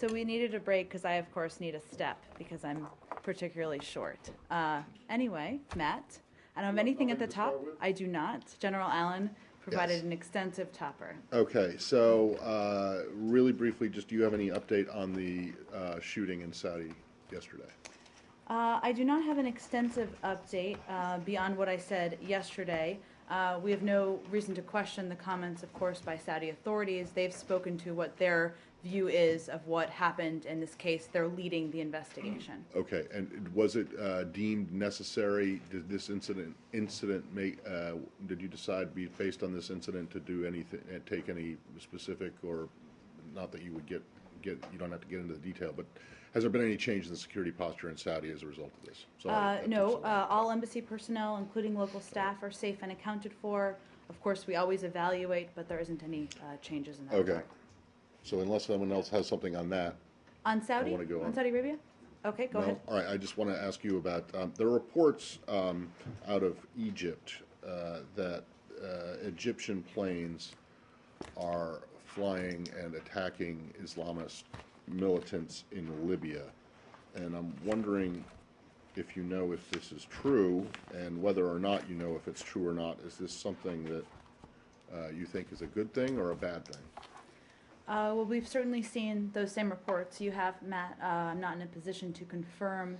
So we needed a break because I, of course, need a step because I'm particularly short. Anyway, Matt, I don't have anything at the top. I do not. General Allen provided Yes. an extensive topper. Okay, so really briefly, just do you have any update on the shooting in Saudi yesterday? I do not have an extensive update beyond what I said yesterday. We have no reason to question the comments, of course, by Saudi authorities. They've spoken to what their view is of what happened in this case. They're leading the investigation. Okay, and was it deemed necessary? Did this incident make? Did you decide, based on this incident, to do anything, take any specific, or not that you would get? You don't have to get into the detail, but has there been any change in the security posture in Saudi as a result of this? No, all embassy personnel, including local staff, are safe and accounted for. Of course, we always evaluate, but there isn't any changes in that. Okay. regard. So unless someone else has something on that, On Saudi? wanna go on. On Saudi Arabia? Okay, go no? ahead. All right, I just want to ask you about, there are reports out of Egypt that Egyptian planes are flying and attacking Islamist militants in Libya. And I'm wondering if you know if this is true, and whether or not you know if it's true or not. Is this something that you think is a good thing or a bad thing? Well, we've certainly seen those same reports. You have, Matt. I'm not in a position to confirm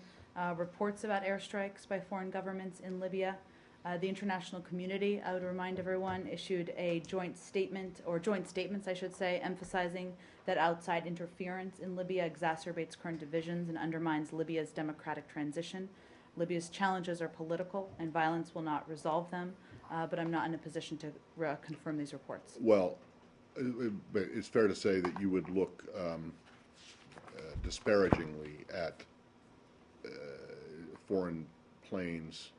reports about airstrikes by foreign governments in Libya. The international community, I would remind everyone, issued a joint statement, or joint statements, I should say, emphasizing that outside interference in Libya exacerbates current divisions and undermines Libya's democratic transition. Libya's challenges are political, and violence will not resolve them, but I'm not in a position to confirm these reports. Well, but it's fair to say that you would look disparagingly at foreign planes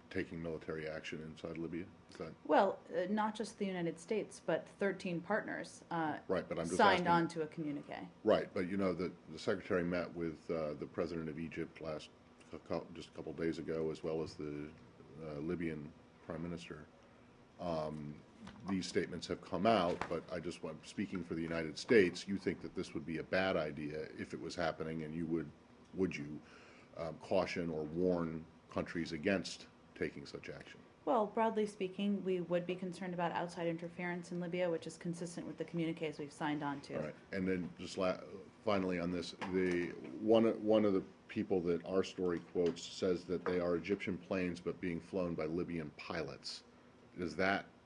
taking military action inside Libya. Is that Well, not just the United States, but 13 partners right? But I'm just signed asking, on to a communique. right, but you know, the secretary met with the president of Egypt just a couple of days ago, as well as the Libyan prime minister. These statements have come out, but I just want, speaking for the United States, you think that this would be a bad idea if it was happening, and you would you caution or warn countries against taking such action? Well, broadly speaking, we would be concerned about outside interference in Libya, which is consistent with the communiques we've signed on to. All right, and then just finally on this, one of the people that our story quotes says that they are Egyptian planes, but being flown by Libyan pilots.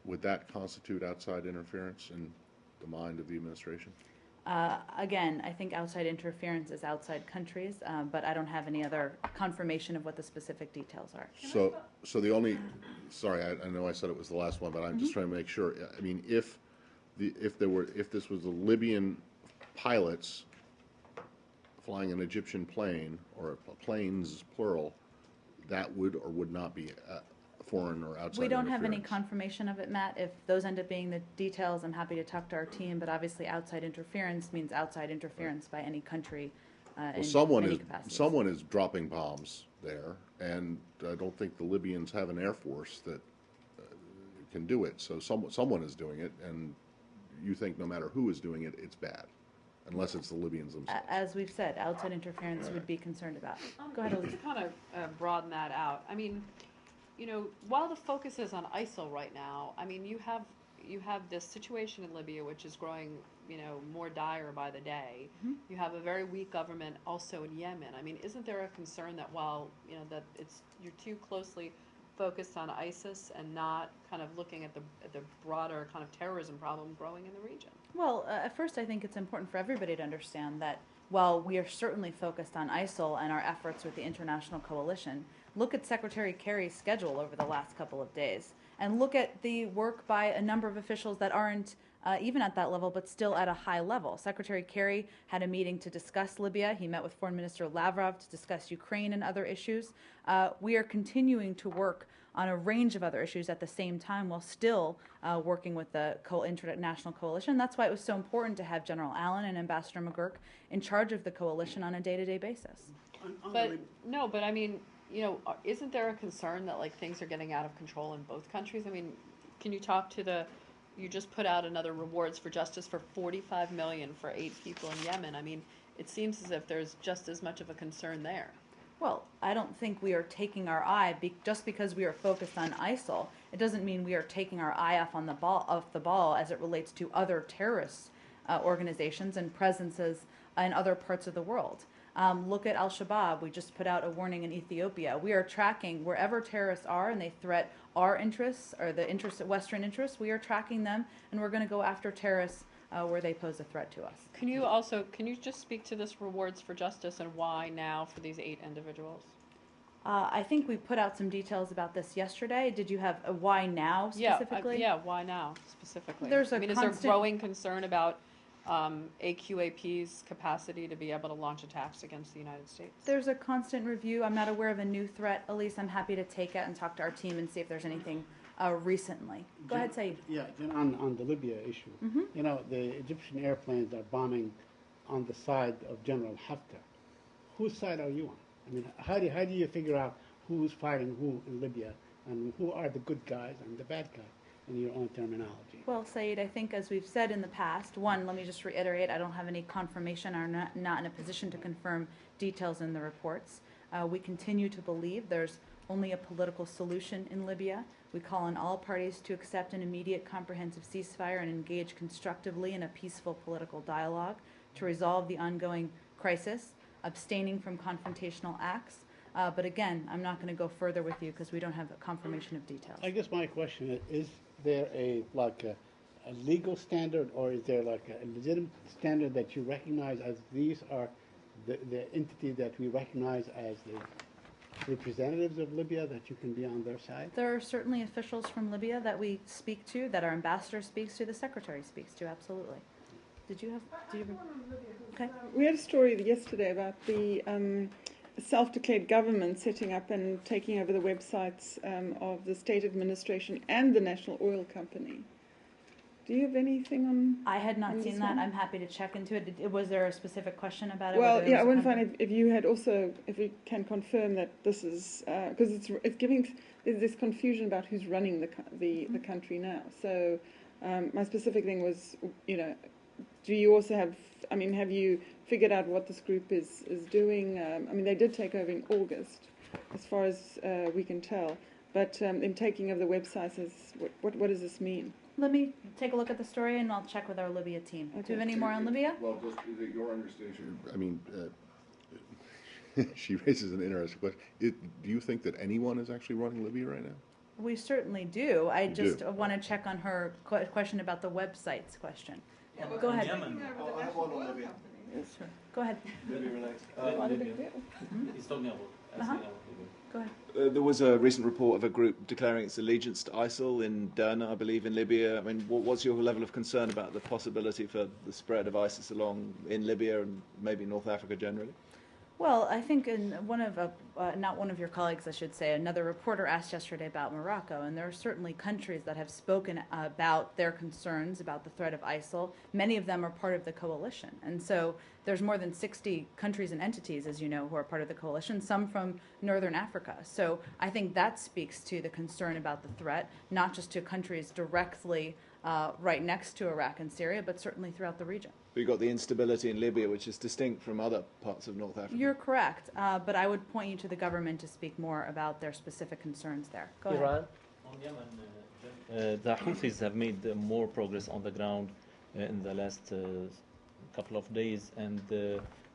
Would that constitute outside interference in the mind of the administration? Again, I think outside interference is outside countries, but I don't have any other confirmation of what the specific details are. So the only, sorry, I know I said it was the last one, but I'm just trying to make sure. I mean, if this was the Libyan pilots flying an Egyptian plane, or planes plural, that would or would not be foreign or outside. We don't have any interference. confirmation of it, Matt. If those end up being the details, I'm happy to talk to our team, but obviously outside interference means outside interference by any country in any capacity. Someone is dropping bombs there, and I don't think the Libyans have an air force that can do it. So someone is doing it, and you think no matter who is doing it, it's bad, unless it's the Libyans themselves. As we've said, outside interference would be concerned about. Go ahead, Elise. To kind of broaden that out, I mean, you know, while the focus is on ISIL right now, I mean, you have this situation in Libya which is growing, you know, more dire by the day. Mm-hmm. You have a very weak government also in Yemen. I mean, isn't there a concern that while, you know, that you're too closely focused on ISIS and not kind of looking at the broader kind of terrorism problem growing in the region? Well, at first I think it's important for everybody to understand that while we are certainly focused on ISIL and our efforts with the international coalition, look at Secretary Kerry's schedule over the last couple of days, and look at the work by a number of officials that aren't even at that level, but still at a high level. Secretary Kerry had a meeting to discuss Libya. He met with Foreign Minister Lavrov to discuss Ukraine and other issues. We are continuing to work on a range of other issues at the same time while still working with the international coalition. That's why it was so important to have General Allen and Ambassador McGurk in charge of the coalition on a day-to-day basis. But I mean, you know, isn't there a concern that like things are getting out of control in both countries? I mean, can you talk to the you just put out another rewards for justice for 45 million for 8 people in Yemen. I mean, it seems as if there's just as much of a concern there. Well, I don't think we are taking our eye just because we are focused on ISIL. It doesn't mean we are taking our eye off the ball as it relates to other terrorist organizations and presences in other parts of the world. Look at Al-Shabaab. We just put out a warning in Ethiopia. We are tracking wherever terrorists are and they threat our interests or the interests of Western interests. We are tracking them, and we're going to go after terrorists where they pose a threat to us. Can you just speak to this rewards for justice and why now for these 8 individuals? I think we put out some details about this yesterday. Did you have a why now specifically? Yeah, why now specifically? There's a is there constant- growing concern about AQAP's capacity to be able to launch attacks against the United States? There's a constant review. I'm not aware of a new threat. Elise, I'm happy to take it and talk to our team and see if there's anything recently. Go ahead, Saeed. Yeah, on the Libya issue, you know, the Egyptian airplanes are bombing on the side of General Haftar. Whose side are you on? I mean, how do you figure out who's fighting who in Libya and who are the good guys and the bad guys in your own terminology? Well, Saeed, I think as we've said in the past, one, let me just reiterate, I don't have any confirmation or not in a position to confirm details in the reports. We continue to believe there's only a political solution in Libya. We call on all parties to accept an immediate comprehensive ceasefire and engage constructively in a peaceful political dialogue to resolve the ongoing crisis, abstaining from confrontational acts. But again, I'm not going to go further with you because we don't have a confirmation of details. I guess my question is there a legal standard, or is there like a legitimate standard that you recognize as these are the entity that we recognize as the representatives of Libya, that you can be on their side? There are certainly officials from Libya that we speak to, that our ambassador speaks to, the secretary speaks to, absolutely. Okay. We had a story yesterday about the self-declared government setting up and taking over the websites of the state administration and the National Oil Company. Do you have anything on? I had not on seen this that. one? I'm happy to check into it. Was there a specific question about it? Well, whether it yeah, I was want to a find if you had also, if we can confirm that this is, because it's giving, there's this confusion about who's running the country now. So my specific thing was, you know, do you also have, I mean, have you figured out what this group is doing? I mean, they did take over in August, as far as we can tell. But in taking over the websites, what does this mean? Let me take a look at the story and I'll check with our Libya team. Okay. Do you have any more on Libya? Well, just is it your understanding? I mean, she raises an interesting question. Do you think that anyone is actually running Libya right now? We certainly do. I You just do. want to check on her question about the websites question. Yeah, but Go in ahead. Yemen, I have one on Libya. Sure. Go ahead. Maybe relax. What a big deal. he's talking about Uh-huh. asking about Libya. Go ahead. There was a recent report of a group declaring its allegiance to ISIL in Derna, I believe, in Libya. I mean, what's your level of concern about the possibility for the spread of ISIS along in Libya and maybe North Africa generally? Well, I think in not one of your colleagues, I should say, another reporter asked yesterday about Morocco, and there are certainly countries that have spoken about their concerns about the threat of ISIL. Many of them are part of the coalition, and so there's more than 60 countries and entities, as you know, who are part of the coalition, some from Northern Africa. So I think that speaks to the concern about the threat, not just to countries directly right next to Iraq and Syria, but certainly throughout the region. You've got the instability in Libya, which is distinct from other parts of North Africa. You're correct, but I would point you to the government to speak more about their specific concerns there. Go ahead. Iran. On Yemen, the Houthis have made more progress on the ground in the last couple of days, and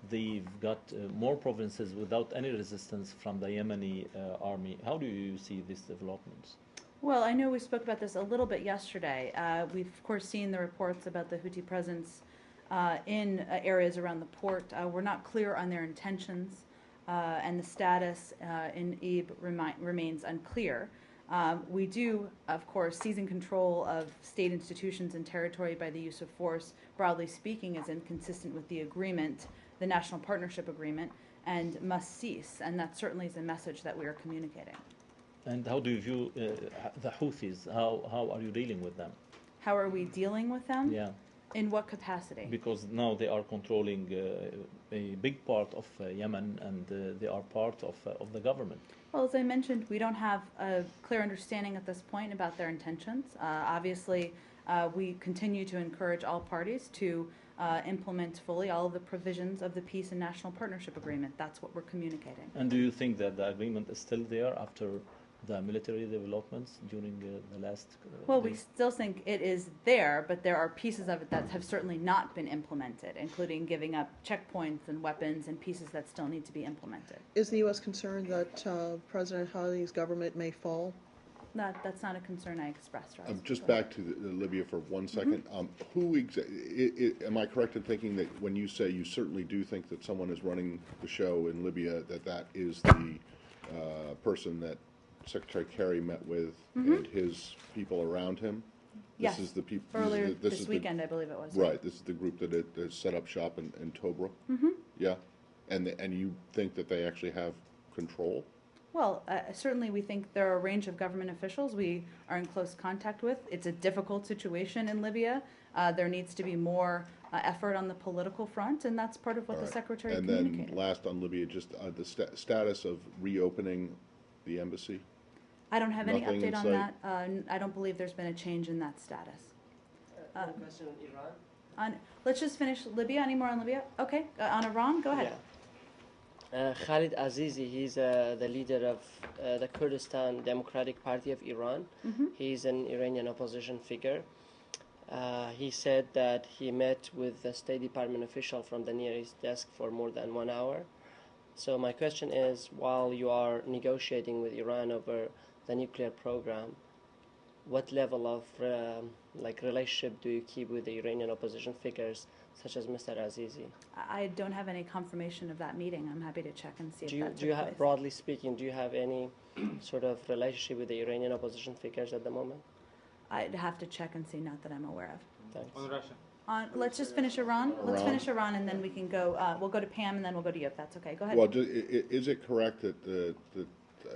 they've got more provinces without any resistance from the Yemeni army. How do you see these developments? Well, I know we spoke about this a little bit yesterday. We've, of course, seen the reports about the Houthi presence in areas around the port. We're not clear on their intentions, and the status in Ib remains unclear. We do, of course, seizing control of state institutions and territory by the use of force, broadly speaking, is inconsistent with the agreement, the National Partnership Agreement, and must cease. And that certainly is a message that we are communicating. And how do you view the Houthis? How are you dealing with them? How are we dealing with them? Yeah, In what capacity? because now they are controlling a big part of Yemen, and they are part of the government. Well, as I mentioned, we don't have a clear understanding at this point about their intentions. Obviously, we continue to encourage all parties to implement fully all of the provisions of the Peace and National Partnership Agreement. That's what we're communicating. And do you think that the agreement is still there after the military developments during the last Well, we days? still think it is there, but there are pieces of it that have certainly not been implemented, including giving up checkpoints and weapons and pieces that still need to be implemented. Is the U.S. concerned that President Hadi's government may fall? That's not a concern I expressed, Ross. Just Go ahead. back to Libya for 1 second. Am I correct in thinking that when you say you certainly do think that someone is running the show in Libya, that is the person that Secretary Kerry met with and his people around him? Yes. This is the people. Earlier this weekend, I believe it was. Right. This is the group that has set up shop in Tobruk. Yeah. And you think that they actually have control? Well, certainly we think there are a range of government officials we are in close contact with. It's a difficult situation in Libya. There needs to be more effort on the political front, and that's part of what the Secretary And communicated. then last on Libya, just the status of reopening the embassy. I don't have any Nothing update in on that. I don't believe there's been a change in that status. One question on Iran. Let's just finish Libya. Any more on Libya? Okay. On Iran, go ahead. Khalid Azizi, he's the leader of the Kurdistan Democratic Party of Iran. He's an Iranian opposition figure. He said that he met with the State Department official from the Near East desk for more than 1 hour. So my question is, while you are negotiating with Iran over the nuclear program, what level of relationship do you keep with the Iranian opposition figures, such as Mr. Azizi? I don't have any confirmation of that meeting. I'm happy to check and see if that Do you took have, place. broadly speaking, do you have any sort of relationship with the Iranian opposition figures at the moment? I'd have to check and see, not that I'm aware of. Thanks. On Russia. Let's just finish Iran. Let's Iran. finish Iran, and then we can go. We'll go to Pam, and then we'll go to you, if that's okay. Go ahead. Well, is it correct that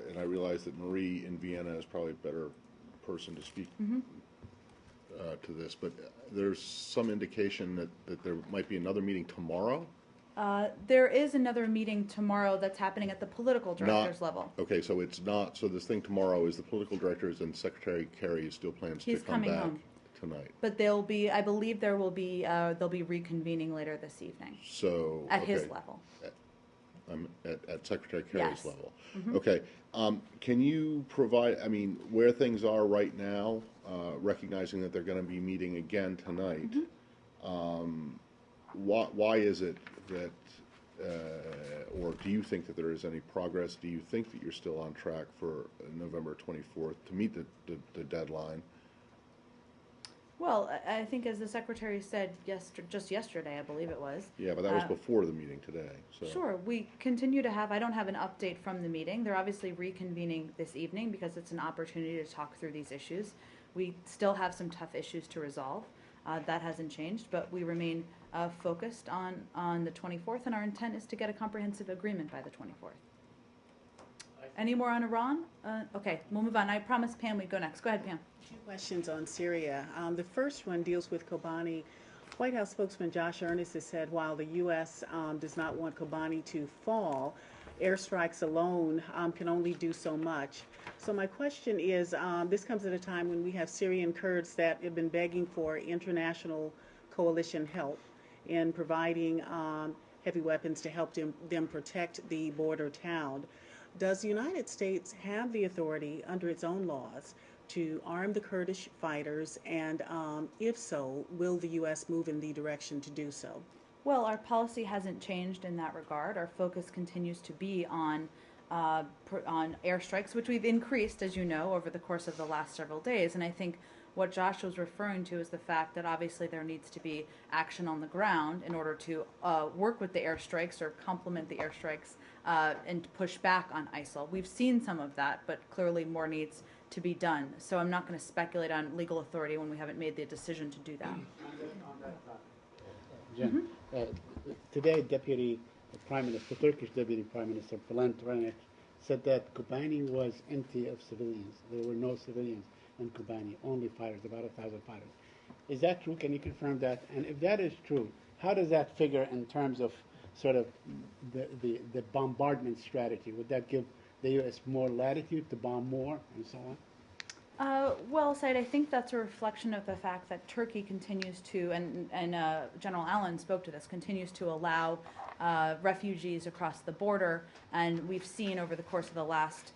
and I realize that Marie in Vienna is probably a better person to speak to this, but there's some indication that there might be another meeting tomorrow? There is another meeting tomorrow that's happening at the political directors level. Okay, so it's not, so this thing tomorrow is the political directors and Secretary Kerry still plans He's to come coming back home. tonight. But they'll be, I believe there will be, they'll be reconvening later this evening So. at his okay. level. At Secretary Kerry's Yes. level. Okay. Can you provide, I mean, where things are right now, recognizing that they're going to be meeting again tonight, why is it that, or do you think that there is any progress? Do you think that you're still on track for November 24th to meet the deadline? Well, I think as the Secretary said just yesterday, I believe it was. Yeah, but that was before the meeting today, so. Sure. We continue to have, I don't have an update from the meeting. They're obviously reconvening this evening because it's an opportunity to talk through these issues. We still have some tough issues to resolve. That hasn't changed, but we remain focused on the 24th, and our intent is to get a comprehensive agreement by the 24th. Any more on Iran? Okay, we'll move on. I promised Pam we'd go next. Go ahead, Pam. Two questions on Syria. The first one deals with Kobani. White House spokesman Josh Earnest has said while the U.S. Does not want Kobani to fall, airstrikes alone can only do so much. So my question is, this comes at a time when we have Syrian Kurds that have been begging for international coalition help in providing heavy weapons to help them protect the border town. Does the United States have the authority under its own laws to arm the Kurdish fighters, and if so, will the U.S. move in the direction to do so? Well, our policy hasn't changed in that regard. Our focus continues to be on airstrikes, which we've increased, as you know, over the course of the last several days. And I think what Josh was referring to is the fact that obviously there needs to be action on the ground in order to work with the airstrikes or complement the airstrikes and push back on ISIL. We've seen some of that, but clearly more needs to be done. So I'm not going to speculate on legal authority when we haven't made the decision to do that. Jen, today, Deputy Prime Minister, Turkish Deputy Prime Minister Bülent Arınç said that Kobani was empty of civilians. There were no civilians in Kobani, only fighters, about 1,000 fighters. Is that true? Can you confirm that? And if that is true, how does that figure in terms of sort of the bombardment strategy? Would that give the U.S. more latitude to bomb more and so on? Well, Said, I think that's a reflection of the fact that Turkey continues to, and General Allen spoke to this, continues to allow refugees across the border, and we've seen over the course of the last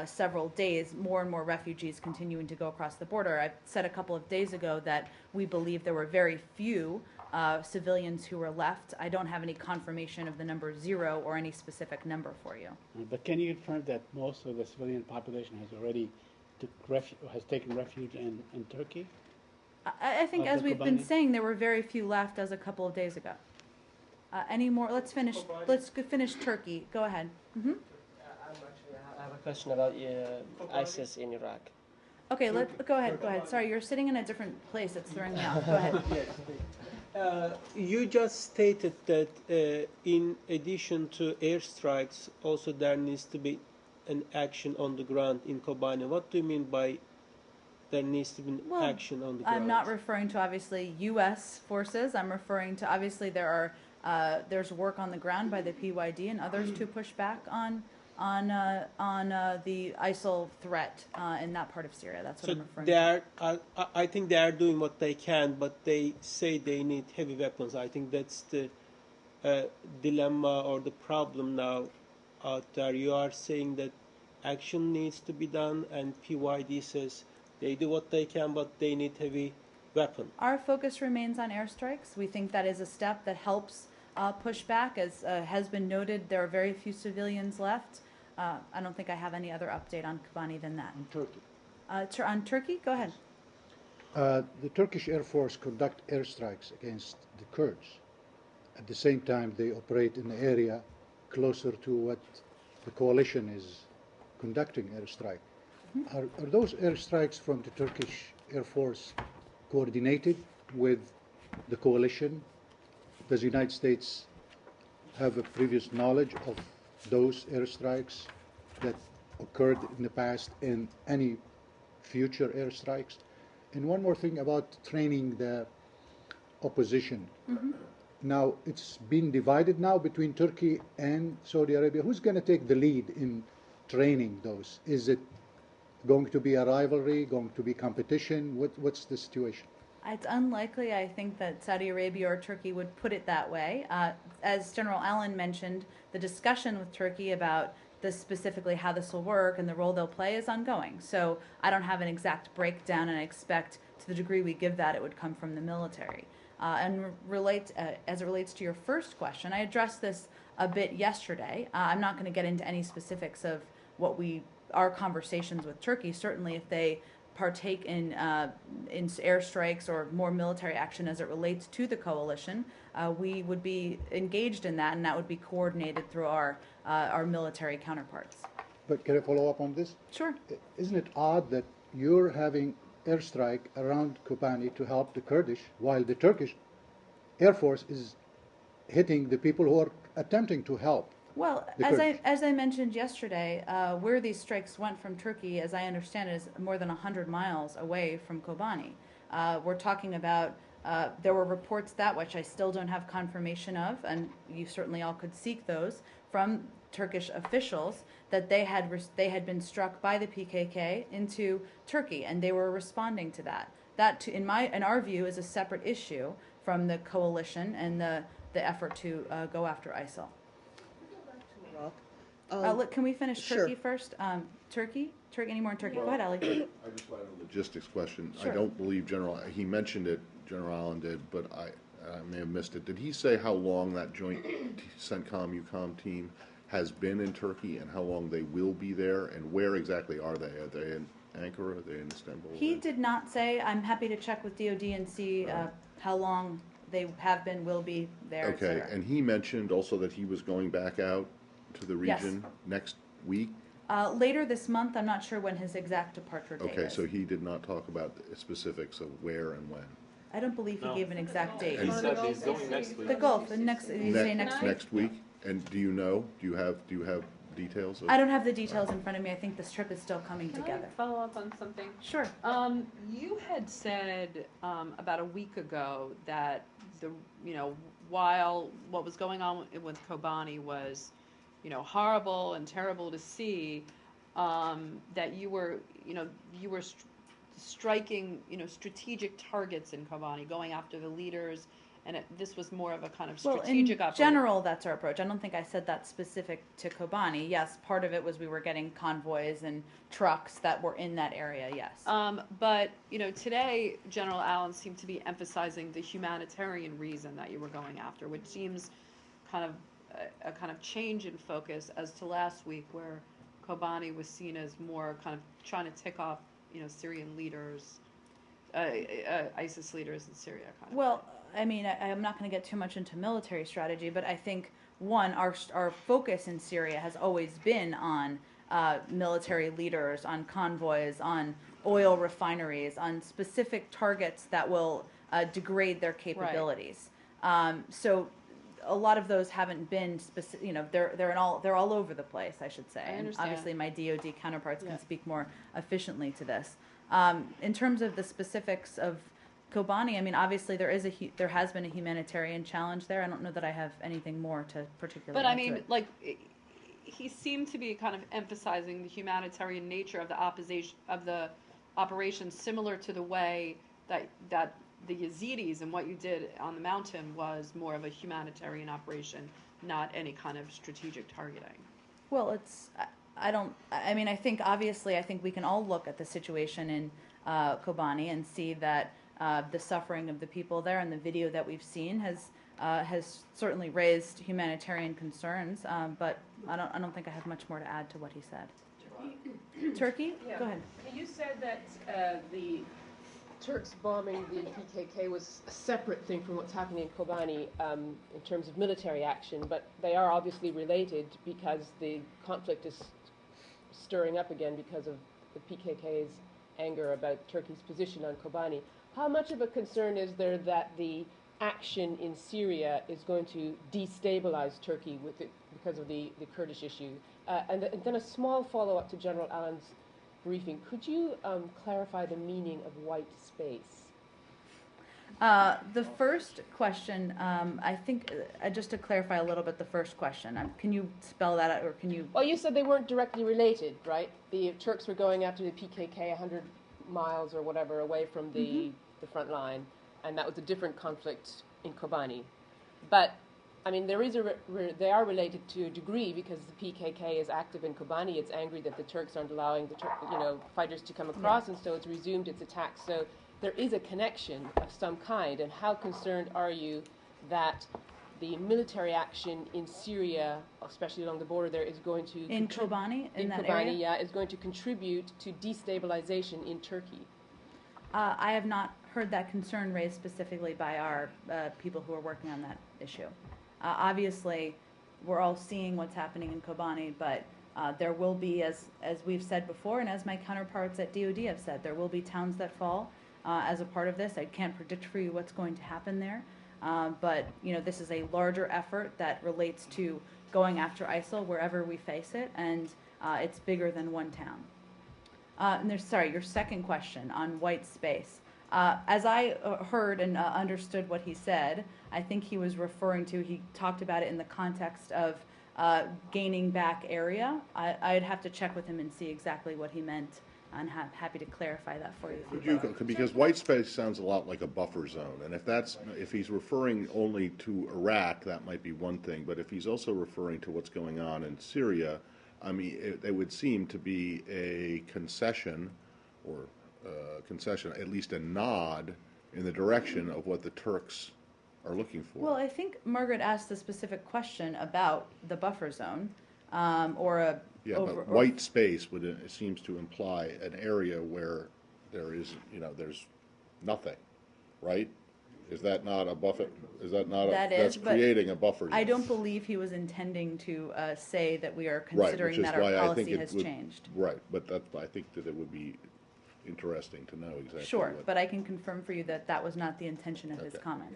several days more and more refugees continuing to go across the border. I said a couple of days ago that we believe there were very few civilians who were left. I don't have any confirmation of the number 0 or any specific number for you. But can you confirm that most of the civilian population has taken refuge in Turkey? I think, Of as the we've been Kobani? saying, there were very few left as a couple of days ago. Any more? Let's finish. Let's finish Turkey. Go ahead. I have a question about ISIS in Iraq. Okay, go ahead. Go ahead. Sorry, you're sitting in a different place. It's throwing me off. Go ahead. You just stated that in addition to airstrikes, also there needs to be an action on the ground in Kobani. What do you mean by there needs to be action on the ground? I'm not referring to obviously U.S. forces. I'm referring to obviously there's work on the ground by the PYD and others to push back on the ISIL threat in that part of Syria. That's what I'm referring to. I think they are doing what they can, but they say they need heavy weapons. I think that's the dilemma or the problem now out there. You are saying that action needs to be done, and PYD says they do what they can, but they need heavy weapons. Our focus remains on airstrikes. We think that is a step that helps push back. As has been noted, there are very few civilians left. I don't think I have any other update on Kobani than that. On Turkey. On Turkey? Go ahead. The Turkish Air Force conduct airstrikes against the Kurds. At the same time, they operate in the area closer to what the coalition is conducting airstrike. Are those airstrikes from the Turkish Air Force coordinated with the coalition? Does the United States have a previous knowledge of those airstrikes that occurred in the past and any future airstrikes? And one more thing about training the opposition. Now, it's been divided now between Turkey and Saudi Arabia. Who's going to take the lead in training those? Is it going to be a rivalry, going to be competition? What's the situation? It's unlikely, I think, that Saudi Arabia or Turkey would put it that way. As General Allen mentioned, the discussion with Turkey about specifically how this will work and the role they'll play is ongoing. So I don't have an exact breakdown, and I expect to the degree we give that, it would come from the military. And as it relates to your first question, I addressed this a bit yesterday. I'm not going to get into any specifics of our conversations with Turkey. Certainly, if they partake in airstrikes or more military action as it relates to the coalition, we would be engaged in that, and that would be coordinated through our military counterparts. But can I follow up on this? Sure. Isn't it odd that you're having airstrike around Kobani to help the Kurdish, while the Turkish Air Force is hitting the people who are attempting to help? Well, as I mentioned yesterday, where these strikes went from Turkey, as I understand it, is more than 100 miles away from Kobani. We're talking about, there were reports that, which I still don't have confirmation of, and you certainly all could seek those, from Turkish officials, that they had been struck by the PKK into Turkey, and they were responding to that. That, in our view, is a separate issue from the coalition and the effort to go after ISIL. Can we finish Turkey first? Turkey? Any more in Turkey? Go ahead, Ali. I just want a logistics question. Sure. I don't believe he mentioned it, General Allen did, but I may have missed it. Did he say how long that joint CENTCOM-EUCOM team has been in Turkey and how long they will be there, and where exactly are they? Are they in Ankara? Are they in Istanbul? He did not say. I'm happy to check with DOD and see how long they have been, will be there. Okay, and he mentioned also that he was going back out to the region next week? Later this month. I'm not sure when his exact departure date is. Okay, so he did not talk about the specifics of where and when. I don't believe he gave an exact date. He said he's going next week. The Gulf, next week? Next week? And do you know? Do you have details? I don't have the details in front of me. I think this trip is still coming together. Can I follow up on something? Sure. You had said about a week ago that while what was going on with Kobani was, horrible and terrible to see, that you were striking, strategic targets in Kobani, going after the leaders, and this was more of a kind of strategic in operation. general, that's our approach. I don't think I said that specific to Kobani. Yes, part of it was we were getting convoys and trucks that were in that area, yes. But, today, General Allen seemed to be emphasizing the humanitarian reason that you were going after, which seems kind of a kind of change in focus as to last week, where Kobani was seen as more kind of trying to tick off, Syrian leaders, ISIS leaders in Syria. Well, I mean, I'm not going to get too much into military strategy, but I think, one, our focus in Syria has always been on military leaders, on convoys, on oil refineries, on specific targets that will degrade their capabilities. Right. So a lot of those haven't been specific. They're all over the place, I should say. And obviously, my DoD counterparts can speak more efficiently to this. In terms of the specifics of Kobani, I mean, obviously there has been a humanitarian challenge there. I don't know that I have anything more to particularly. But I mean, he seemed to be kind of emphasizing the humanitarian nature of the operation, similar to the way that the Yazidis and what you did on the mountain was more of a humanitarian operation, not any kind of strategic targeting. Well, I think we can all look at the situation in Kobani and see that the suffering of the people there, and the video that we've seen has certainly raised humanitarian concerns. But I don't think I have much more to add to what he said. Turkey? Yeah. Go ahead. You said that the Turks bombing the PKK was a separate thing from what's happening in Kobani in terms of military action, but they are obviously related because the conflict is stirring up again because of the PKK's anger about Turkey's position on Kobani. How much of a concern is there that the action in Syria is going to destabilize Turkey because of the Kurdish issue? And then a small follow-up to General Allen's briefing. Could you clarify the meaning of white space? The first question, I think, just to clarify a little bit, the first question, can you spell that out, or can you? Well, you said they weren't directly related, right? The Turks were going after the PKK 100 miles or whatever away from the front line, and that was a different conflict in Kobani. But I mean, they are related to a degree because the PKK is active in Kobani. It's angry that the Turks aren't allowing the fighters to come across, and so it's resumed its attacks. So there is a connection of some kind. And how concerned are you that the military action in Syria, especially along the border there, is going to Kobani, in that Kobani, area? yeah, is going to contribute to destabilization in Turkey? I have not heard that concern raised specifically by our people who are working on that issue. Obviously, we're all seeing what's happening in Kobani, but there will be, as we've said before, and as my counterparts at DoD have said, there will be towns that fall as a part of this. I can't predict for you what's going to happen there, but this is a larger effort that relates to going after ISIL wherever we face it, and it's bigger than one town. And your second question on white space. As I heard and understood what he said, I think he talked about it in the context of gaining back area. I'd have to check with him and see exactly what he meant, and happy to clarify that for you. Because white space sounds a lot like a buffer zone, and if he's referring only to Iraq, that might be one thing. But if he's also referring to what's going on in Syria, I mean, it would seem to be a concession, at least a nod in the direction of what the Turks are looking for. Well, I think Margaret asked a specific question about the buffer zone, but white space seems to imply an area where there's nothing, right? Is that not a buffer? That's creating a buffer zone? I don't believe he was intending to say that we are considering that our policy has changed. Right, but I think that it would be interesting to know exactly. Sure, but I can confirm for you that was not the intention of his comment.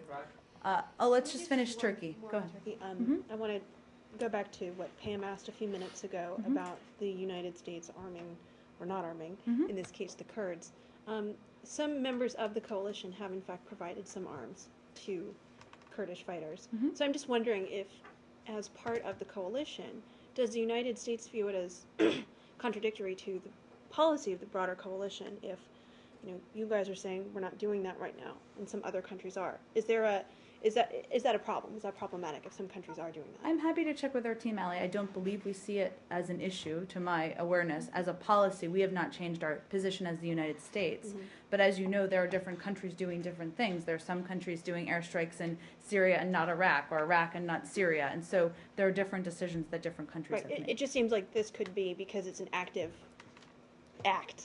Let's just finish Turkey. Go ahead. Turkey. I want to go back to what Pam asked a few minutes ago about the United States arming, or not arming, in this case the Kurds. Some members of the coalition have in fact provided some arms to Kurdish fighters. So I'm just wondering if, as part of the coalition, does the United States view it as contradictory to the policy of the broader coalition if you guys are saying we're not doing that right now, and some other countries are. Is that a problem? Is that problematic if some countries are doing that? I'm happy to check with our team, Allie. I don't believe we see it as an issue, to my awareness. As a policy, we have not changed our position as the United States. Mm-hmm. But as you know, there are different countries doing different things. There are some countries doing airstrikes in Syria and not Iraq, or Iraq and not Syria. And so there are different decisions that different countries Right. have made. It just seems like this could be because it's an active act,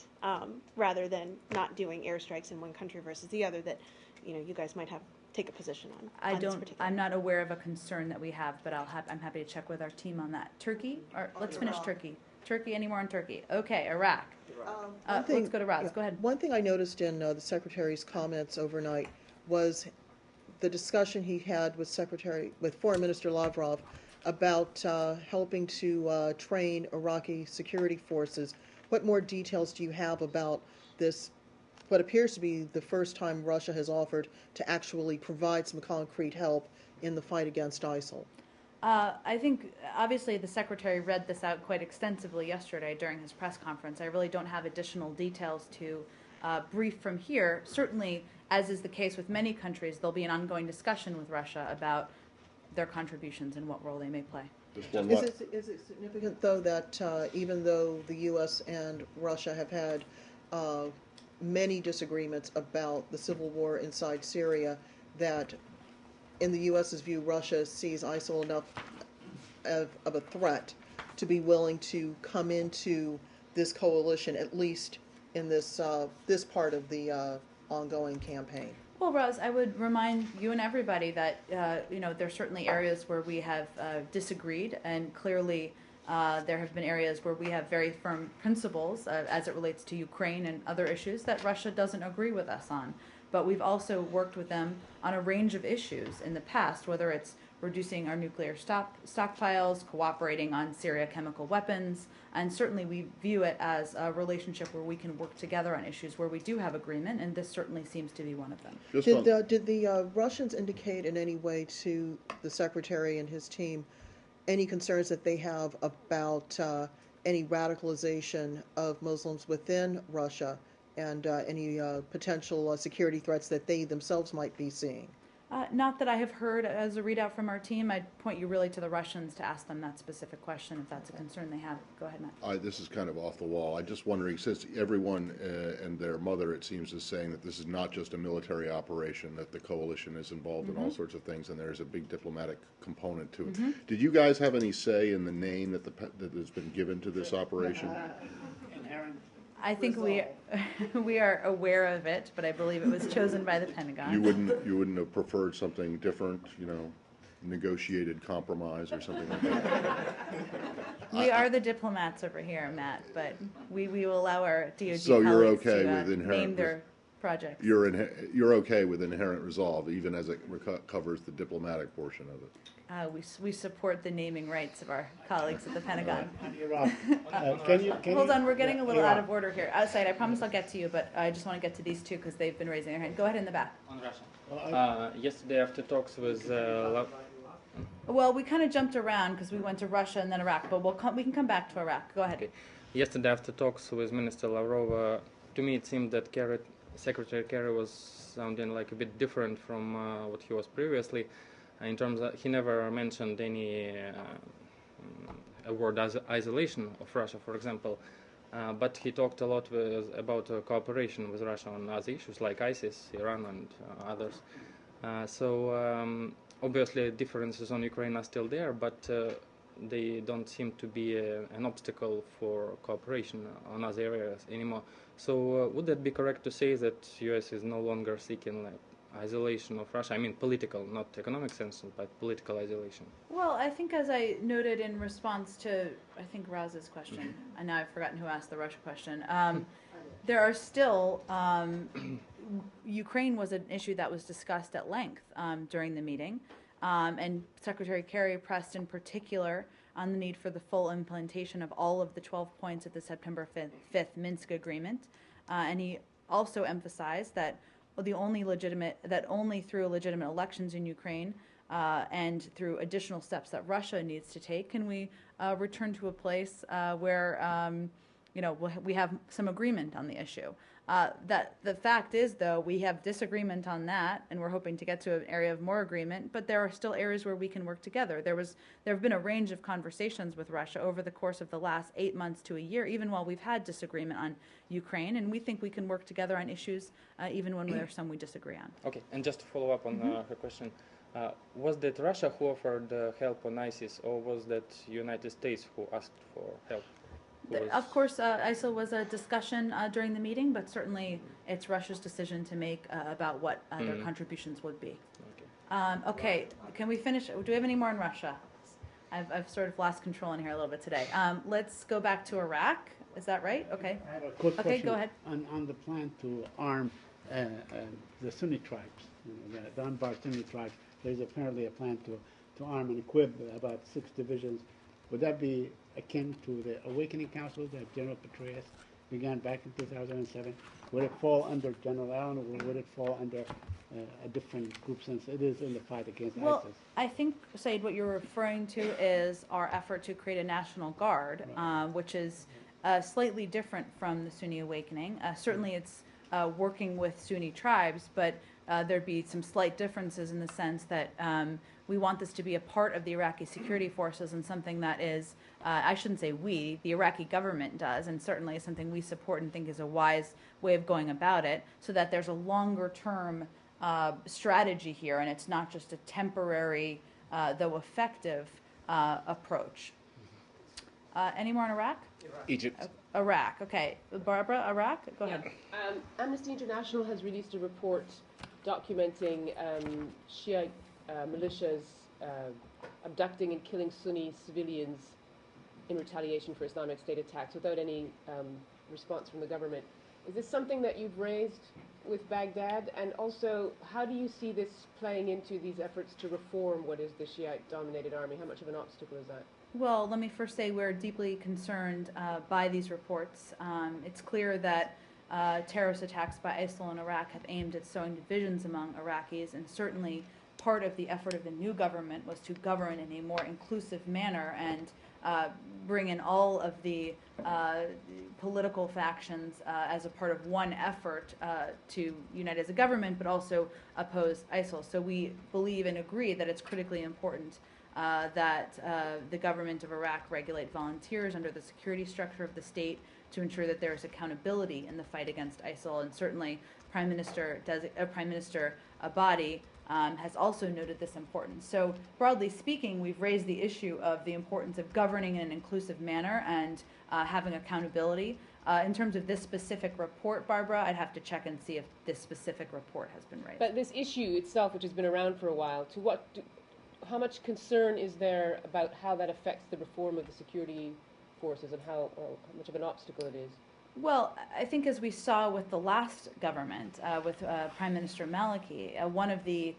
rather than not doing airstrikes in one country versus the other, that you guys might take a position on. I'm not aware of a concern that we have, but I'm happy to check with our team on that. Turkey? Let's finish Turkey. Turkey, any more on Turkey? Okay, Iraq. Let's go to Raz. Yeah, Go ahead. one thing I noticed in the Secretary's comments overnight was the discussion he had with Foreign Minister Lavrov about helping to train Iraqi security forces. What more details do you have about this, what appears to be the first time Russia has offered to actually provide some concrete help in the fight against ISIL? I think, obviously, the Secretary read this out quite extensively yesterday during his press conference. I really don't have additional details to brief from here. Certainly, as is the case with many countries, there'll be an ongoing discussion with Russia about their contributions and what role they may play. Is it significant, though, that even though the U.S. and Russia have had many disagreements about the civil war inside Syria, that in the U.S.'s view, Russia sees ISIL enough of a threat to be willing to come into this coalition, at least in this part of the ongoing campaign? Well, Roz, I would remind you and everybody that there's certainly areas where we have disagreed, and clearly there have been areas where we have very firm principles as it relates to Ukraine and other issues that Russia doesn't agree with us on. But we've also worked with them on a range of issues in the past, whether it's reducing our nuclear stockpiles, cooperating on Syria chemical weapons, and certainly we view it as a relationship where we can work together on issues where we do have agreement, and this certainly seems to be one of them. Did the Russians indicate in any way to the Secretary and his team any concerns that they have about any radicalization of Muslims within Russia and any potential security threats that they themselves might be seeing? Not that I have heard as a readout from our team. I'd point you really to the Russians to ask them that specific question if that's a concern they have. Go ahead, Matt. This is kind of off the wall. I'm just wondering, since everyone and their mother, it seems, is saying that this is not just a military operation, that the coalition is involved in all sorts of things, and there's a big diplomatic component to it. Did you guys have any say in the name that has been given to this operation? I think we are aware of it, but I believe it was chosen by the Pentagon. You wouldn't have preferred something different, negotiated compromise or something like that? We are the diplomats over here, Matt, but we will allow our DoD so you're colleagues okay to with name their projects. You're okay with inherent resolve, even as it covers the diplomatic portion of it. We support the naming rights of our colleagues at the Pentagon. Hold on, we're getting a little out of order here. Outside, I promise I'll get to you, but I just want to get to these two because they've been raising their hand. Go ahead in the back. On Russia. Yesterday, after talks with well, we kind of jumped around because we went to Russia and then Iraq, but we can come back to Iraq. Go ahead. Okay. Yesterday, after talks with Minister Lavrov, to me it seemed that Secretary Kerry was sounding like a bit different from what he was previously. In terms of, he never mentioned any word as isolation of Russia, for example, but he talked a lot about cooperation with Russia on other issues like ISIS, Iran, and others. Obviously, differences on Ukraine are still there, but they don't seem to be an obstacle for cooperation on other areas anymore. So, would that be correct to say that U.S. is no longer seeking isolation of Russia? I mean political, not economic sense, but political isolation. Well, I think as I noted in response to, I think, Raz's question, and now I've forgotten who asked the Russia question, there are still, Ukraine was an issue that was discussed at length during the meeting, and Secretary Kerry pressed in particular on the need for the full implementation of all of the 12 points of the September 5th Minsk Agreement, and he also emphasized that only through legitimate elections in Ukraine and through additional steps that Russia needs to take can we return to a place where we have some agreement on the issue. That the fact is, though, we have disagreement on that, and we're hoping to get to an area of more agreement. But there are still areas where we can work together. There have been a range of conversations with Russia over the course of the last 8 months to a year, even while we've had disagreement on Ukraine, and we think we can work together on issues, even when there are some we disagree on. Okay, and just to follow up on her question, was that Russia who offered help on ISIS, or was that United States who asked for help? Of course, ISIL was a discussion during the meeting, but certainly it's Russia's decision to make about what their contributions would be. Okay, can we finish? Do we have any more in Russia? I've sort of lost control in here a little bit today. Let's go back to Iraq. Is that right? Okay. I have a quick okay, question go ahead. on the plan to arm the Sunni tribes, the Anbar Sunni tribes. There's apparently a plan to arm and equip about 6 divisions. Would that be akin to the Awakening Council that General Petraeus began back in 2007? Would it fall under General Allen, or would it fall under a different group, since it is in the fight against ISIS? I think, Said, what you're referring to is our effort to create a National Guard, which is slightly different from the Sunni Awakening. Certainly it's working with Sunni tribes, but there'd be some slight differences in the sense that we want this to be a part of the Iraqi security forces, and something that is, I shouldn't say we, the Iraqi government does, and certainly is something we support and think is a wise way of going about it, so that there's a longer term strategy here, and it's not just a temporary, though effective, approach. Any more on Iraq? Egypt. Iraq, okay. Barbara, Iraq? Go ahead. Amnesty International has released a report documenting Shiite militias abducting and killing Sunni civilians in retaliation for Islamic State attacks without any response from the government. Is this something that you've raised with Baghdad? And also, how do you see this playing into these efforts to reform what is the Shiite-dominated army? How much of an obstacle is that? Well, let me first say we're deeply concerned by these reports. It's clear that terrorist attacks by ISIL in Iraq have aimed at sowing divisions among Iraqis, and certainly part of the effort of the new government was to govern in a more inclusive manner and bring in all of the political factions as a part of one effort to unite as a government, but also oppose ISIL. So we believe and agree that it's critically important that the government of Iraq regulate volunteers under the security structure of the state to ensure that there is accountability in the fight against ISIL. And certainly Prime Minister Abadi has also noted this importance. So broadly speaking, we've raised the issue of the importance of governing in an inclusive manner and having accountability. In terms of this specific report, Barbara, I'd have to check and see if this specific report has been raised. But this issue itself, which has been around for a while, how much concern is there about how that affects the reform of the security forces, and how much of an obstacle it is? Well, I think as we saw with the last government, with Prime Minister Maliki, one of the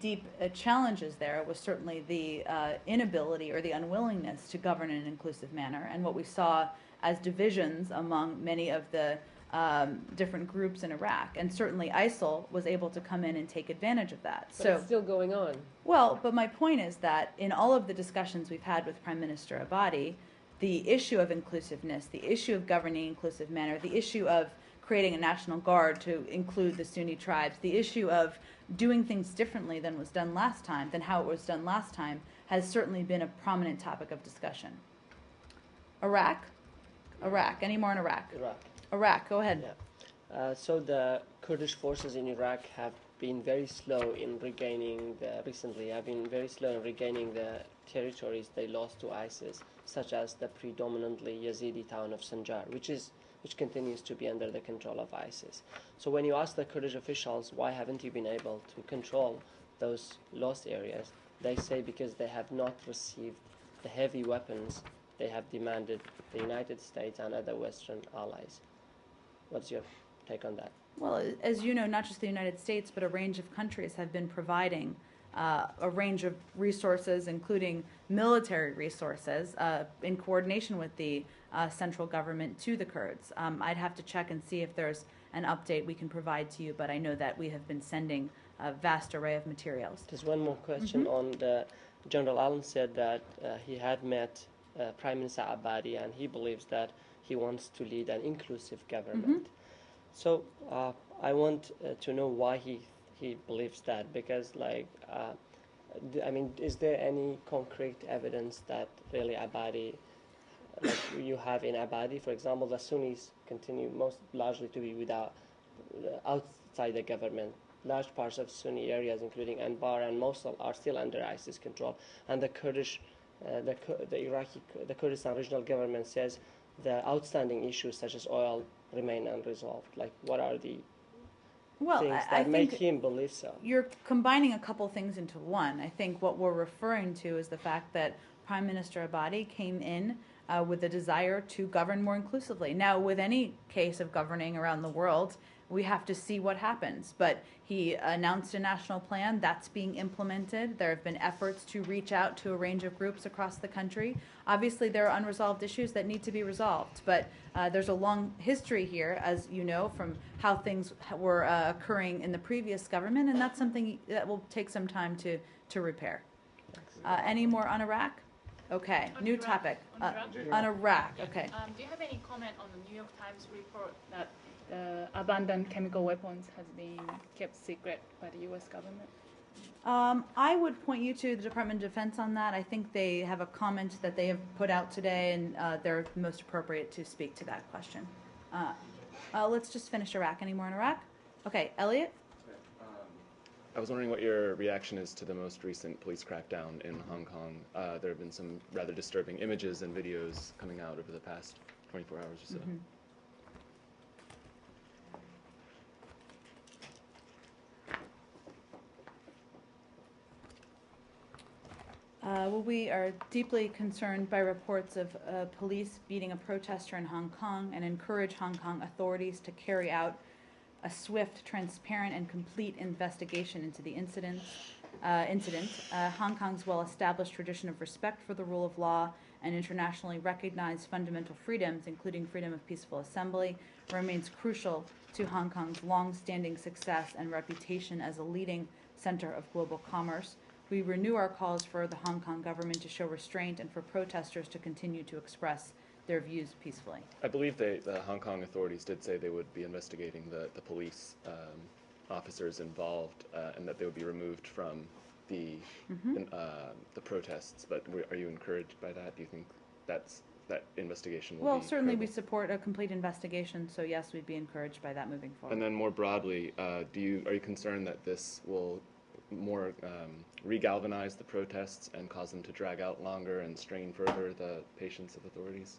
deep challenges there was certainly the inability or the unwillingness to govern in an inclusive manner, and what we saw as divisions among many of the different groups in Iraq. And certainly ISIL was able to come in and take advantage of that. But it's still going on. Well, but my point is that in all of the discussions we've had with Prime Minister Abadi, the issue of inclusiveness, the issue of governing in an inclusive manner, the issue of creating a National Guard to include the Sunni tribes, the issue of doing things differently than was done last time, than how it was done last time, has certainly been a prominent topic of discussion. Iraq? Any more in Iraq? Iraq, go ahead. Yeah. So the Kurdish forces in Iraq have been very slow in regaining the territories they lost to ISIS, such as the predominantly Yazidi town of Sanjar, which continues to be under the control of ISIS. So when you ask the Kurdish officials why haven't you been able to control those lost areas, they say because they have not received the heavy weapons they have demanded the United States and other Western allies. What's your take on that? Well, as you know, not just the United States, but a range of countries have been providing a range of resources, including military resources, in coordination with the central government to the Kurds. I'd have to check and see if there's an update we can provide to you, but I know that we have been sending a vast array of materials. There's one more question on the General Allen said that he had met Prime Minister Abadi, and he believes that he wants to lead an inclusive government. So I want to know why he believes that, because I mean, is there any concrete evidence that really Abadi, like you have in Abadi, for example, the Sunnis continue most largely to be without outside the government. Large parts of Sunni areas, including Anbar and Mosul, are still under ISIS control, and the Kurdish, the Kurdistan regional government says the outstanding issues such as oil remain unresolved. Like, what are the things that make him believe so? You're combining a couple things into one. I think what we're referring to is the fact that Prime Minister Abadi came in with a desire to govern more inclusively. Now, with any case of governing around the world, we have to see what happens. But he announced a national plan that's being implemented. There have been efforts to reach out to a range of groups across the country. Obviously, there are unresolved issues that need to be resolved. But there's a long history here, as you know, from how things were occurring in the previous government, and that's something that will take some time to repair. Any more on Iraq? Okay, new topic. On Iraq, okay. Do you have any comment on the New York Times report that abandoned chemical weapons has been kept secret by the U.S. government? I would point you to the Department of Defense on that. I think they have a comment that they have put out today, and they're most appropriate to speak to that question. Let's just finish Iraq. Any more on Iraq? Okay, Elliot? I was wondering what your reaction is to the most recent police crackdown in Hong Kong. There have been some rather disturbing images and videos coming out over the past 24 hours or so. Well, we are deeply concerned by reports of police beating a protester in Hong Kong and encourage Hong Kong authorities to carry out a swift, transparent, and complete investigation into the incident. Hong Kong's well-established tradition of respect for the rule of law and internationally recognized fundamental freedoms, including freedom of peaceful assembly, remains crucial to Hong Kong's long-standing success and reputation as a leading center of global commerce. We renew our calls for the Hong Kong government to show restraint and for protesters to continue to express their views peacefully. I believe the Hong Kong authorities did say they would be investigating the police officers involved and that they would be removed from the protests. But are you encouraged by that? Do you think that investigation will be Well, certainly credible? we support a complete investigation, so yes, we'd be encouraged by that moving forward. And then more broadly, are you concerned that this will more regalvanize the protests and cause them to drag out longer and strain further the patience of authorities?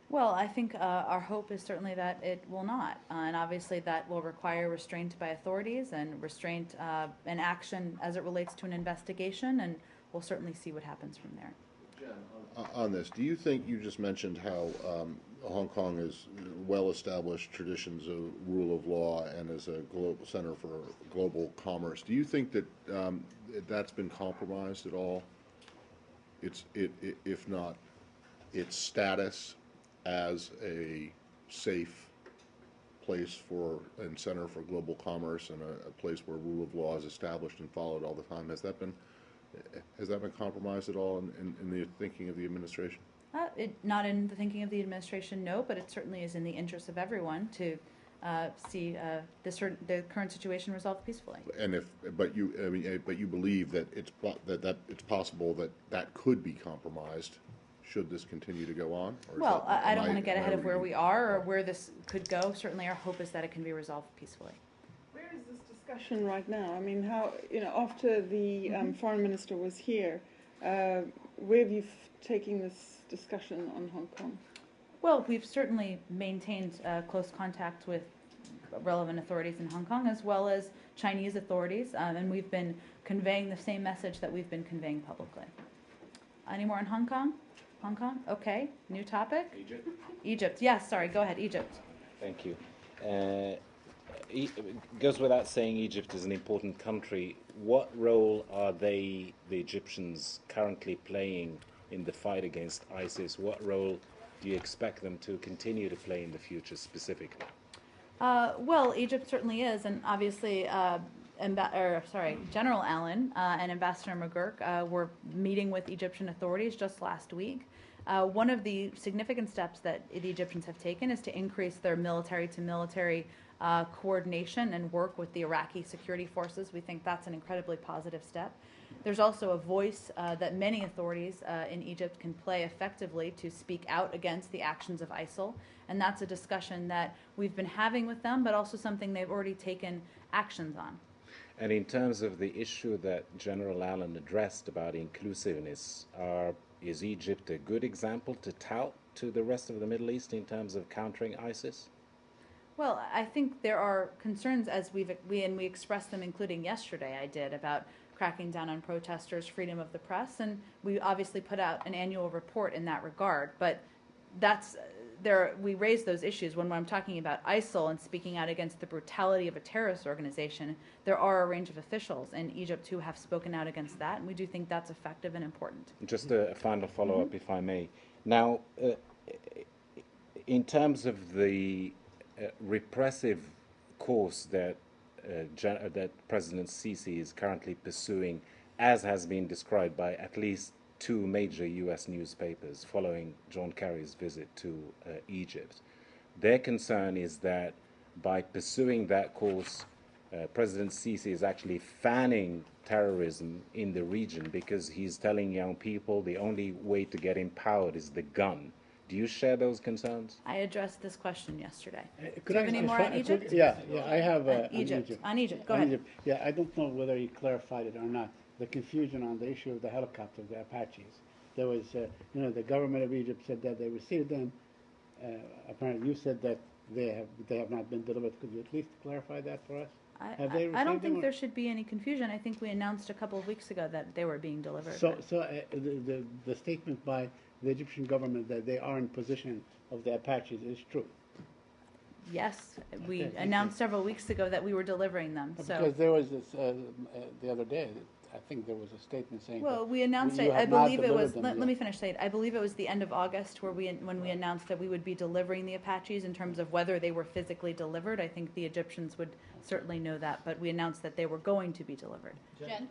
Well, I think our hope is certainly that it will not. And obviously that will require restraint by authorities and restraint and action as it relates to an investigation, and we'll certainly see what happens from there. On this, do you think, you just mentioned how Hong Kong is well-established traditions of rule of law and is a global center for global commerce. Do you think that that's been compromised at all? If not, its status as a safe place for and center for global commerce and a place where rule of law is established and followed all the time. Has that been compromised at all in the thinking of the administration? Not in the thinking of the administration, no, but it certainly is in the interest of everyone to see the current situation resolved peacefully. And but you believe that it's possible that could be compromised should this continue to go on? Well, I don't want to get ahead of where we are or where this could go. Certainly, our hope is that it can be resolved peacefully. Where is this discussion right now? I mean, how, after the foreign minister was here, where have you taken this discussion on Hong Kong? Well, we've certainly maintained close contact with relevant authorities in Hong Kong as well as Chinese authorities, and we've been conveying the same message that we've been conveying publicly. Any more on Hong Kong? Hong Kong? Okay. New topic? Egypt. Egypt. Yes, sorry. Go ahead. Egypt. Thank you. It goes without saying Egypt is an important country. What role are the Egyptians, currently playing in the fight against ISIS? What role do you expect them to continue to play in the future specifically? Well, Egypt certainly is, and obviously General Allen and Ambassador McGurk were meeting with Egyptian authorities just last week. One of the significant steps that the Egyptians have taken is to increase their military-to-military coordination and work with the Iraqi security forces. We think that's an incredibly positive step. There's also a voice that many authorities in Egypt can play effectively to speak out against the actions of ISIL, and that's a discussion that we've been having with them, but also something they've already taken actions on. And in terms of the issue that General Allen addressed about inclusiveness, is Egypt a good example to tout to the rest of the Middle East in terms of countering ISIS? Well, I think there are concerns, as we expressed them, including yesterday I did, about cracking down on protesters, freedom of the press, and we obviously put out an annual report in that regard. But we raise those issues when I'm talking about ISIL and speaking out against the brutality of a terrorist organization. There are a range of officials in Egypt who have spoken out against that, and we do think that's effective and important. Just a final follow-up, if I may. Now, in terms of the repressive course that President Sisi is currently pursuing, as has been described by at least 2 major U.S. newspapers following John Kerry's visit to Egypt. Their concern is that by pursuing that course, President Sisi is actually fanning terrorism in the region because he's telling young people the only way to get empowered is the gun. Do you share those concerns? I addressed this question yesterday. Could Do you I have any just more try- on Egypt? Yeah, I have Egypt. On Egypt, go On ahead. Egypt. Yeah, I don't know whether you clarified it or not. The confusion on the issue of the helicopters, the Apaches. There was, the government of Egypt said that they received them. Apparently, you said that they have not been delivered. Could you at least clarify that for us? Have they I received don't think them? there should be any confusion. I think we announced a couple of weeks ago that they were being delivered. So the statement by the Egyptian government that they are in possession of the Apaches is true. Yes, we Okay, thank announced several weeks ago that we were delivering them. So. Because there was this the other day. I think there was a statement saying. Well, that we announced. you I have not believe it was. delivered them Let yet. me finish saying. I believe it was the end of August when we announced that we would be delivering the Apaches. In terms of whether they were physically delivered, I think the Egyptians would certainly know that. But we announced that they were going to be delivered. Jen?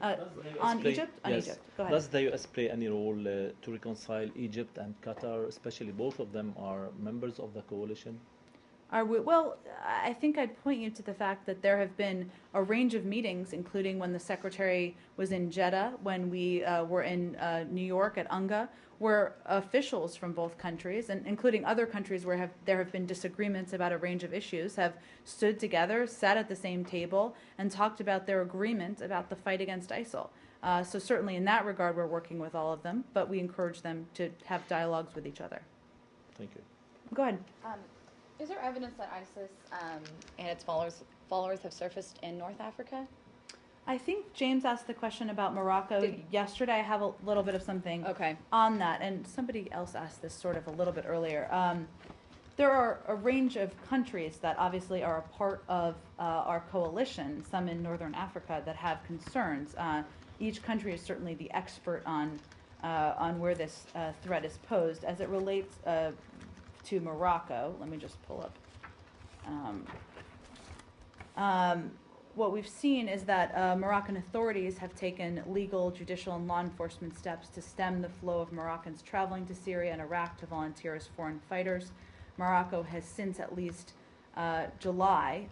On Egypt. On Yes. Egypt. Go ahead. Does the U.S. play any role to reconcile Egypt and Qatar, especially both of them are members of the coalition? Well, I think I'd point you to the fact that there have been a range of meetings, including when the Secretary was in Jeddah, when we were in New York at UNGA, where officials from both countries, and including other countries where there have been disagreements about a range of issues, have stood together, sat at the same table, and talked about their agreement about the fight against ISIL. So certainly in that regard, we're working with all of them, but we encourage them to have dialogues with each other. Thank you. Go ahead. Is there evidence that ISIS and its followers have surfaced in North Africa? I think James asked the question about Morocco yesterday. I have a little bit of something Okay. on that, and somebody else asked this sort of a little bit earlier. There are a range of countries that obviously are a part of our coalition, some in Northern Africa, that have concerns. Each country is certainly the expert on where this threat is posed. As it relates to Morocco, let me just pull up. What we've seen is that Moroccan authorities have taken legal, judicial, and law enforcement steps to stem the flow of Moroccans traveling to Syria and Iraq to volunteer as foreign fighters. Morocco has since at least July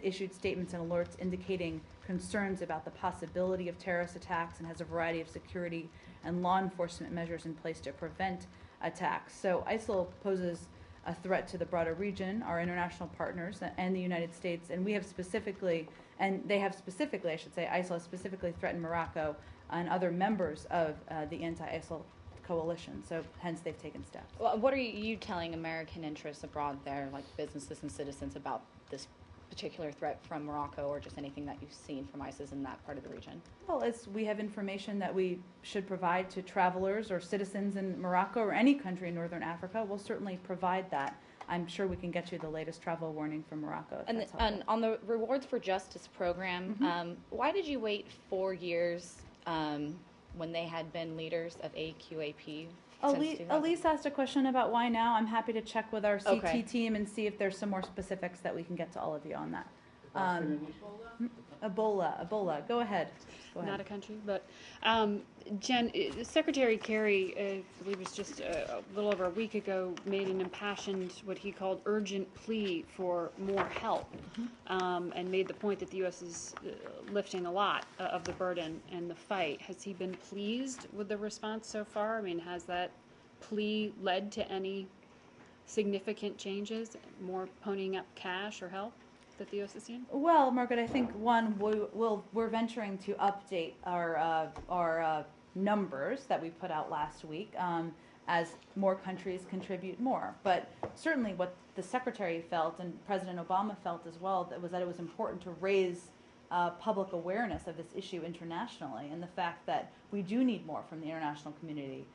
issued statements and alerts indicating concerns about the possibility of terrorist attacks and has a variety of security and law enforcement measures in place to prevent attacks. So ISIL poses a threat to the broader region, our international partners, and the United States, and we have specifically, and they have specifically, I should say, ISIL has specifically threatened Morocco and other members of the anti-ISIL coalition, so hence they've taken steps. Well, what are you telling American interests abroad there, like businesses and citizens, about this particular threat from Morocco or just anything that you've seen from ISIS in that part of the region? Well, as we have information that we should provide to travelers or citizens in Morocco or any country in Northern Africa, we'll certainly provide that. I'm sure we can get you the latest travel warning from Morocco. If that's helpful. And on the Rewards for Justice program, why did you wait 4 years when they had been leaders of AQAP? Elise asked a question about why now. I'm happy to check with our CT Okay. team and see if there's some more specifics that we can get to all of you on that. Ebola. Go ahead. Not a country, but Jen, Secretary Kerry, I believe it was just a little over a week ago, made an impassioned, what he called urgent plea for more help, and made the point that the U.S. is lifting a lot of the burden in the fight. Has he been pleased with the response so far? I mean, has that plea led to any significant changes, more ponying up cash or help that the U.S. has seen? Well, Margaret, I think we're venturing to update our numbers that we put out last week as more countries contribute more. But certainly, what the Secretary felt and President Obama felt as well was that it was important to raise public awareness of this issue internationally, and the fact that we do need more from the international community.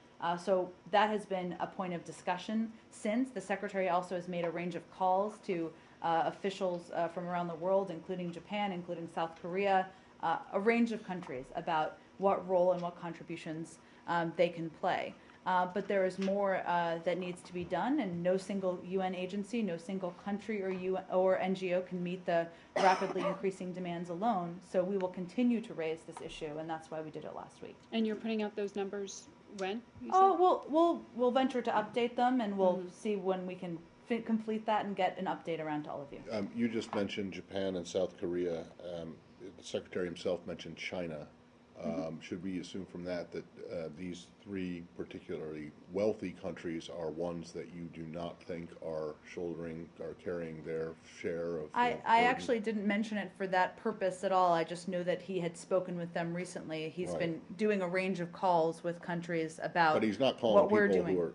So that has been a point of discussion since. The Secretary also has made a range of calls to officials from around the world, including Japan, including South Korea, a range of countries about what role and what contributions they can play. But there is more that needs to be done, and no single UN agency, no single country or NGO can meet the rapidly increasing demands alone. So we will continue to raise this issue, and that's why we did it last week. And you're putting out those numbers when? We'll venture to update them, and we'll see when we can complete that and get an update around to all of you. You just mentioned Japan and South Korea. The Secretary himself mentioned China. Should we assume from that these three particularly wealthy countries are ones that you do not think are carrying their share of I actually didn't mention it for that purpose at all. I just know that he had spoken with them recently. He's been doing a range of calls with countries about but he's not calling what people we're doing. Who are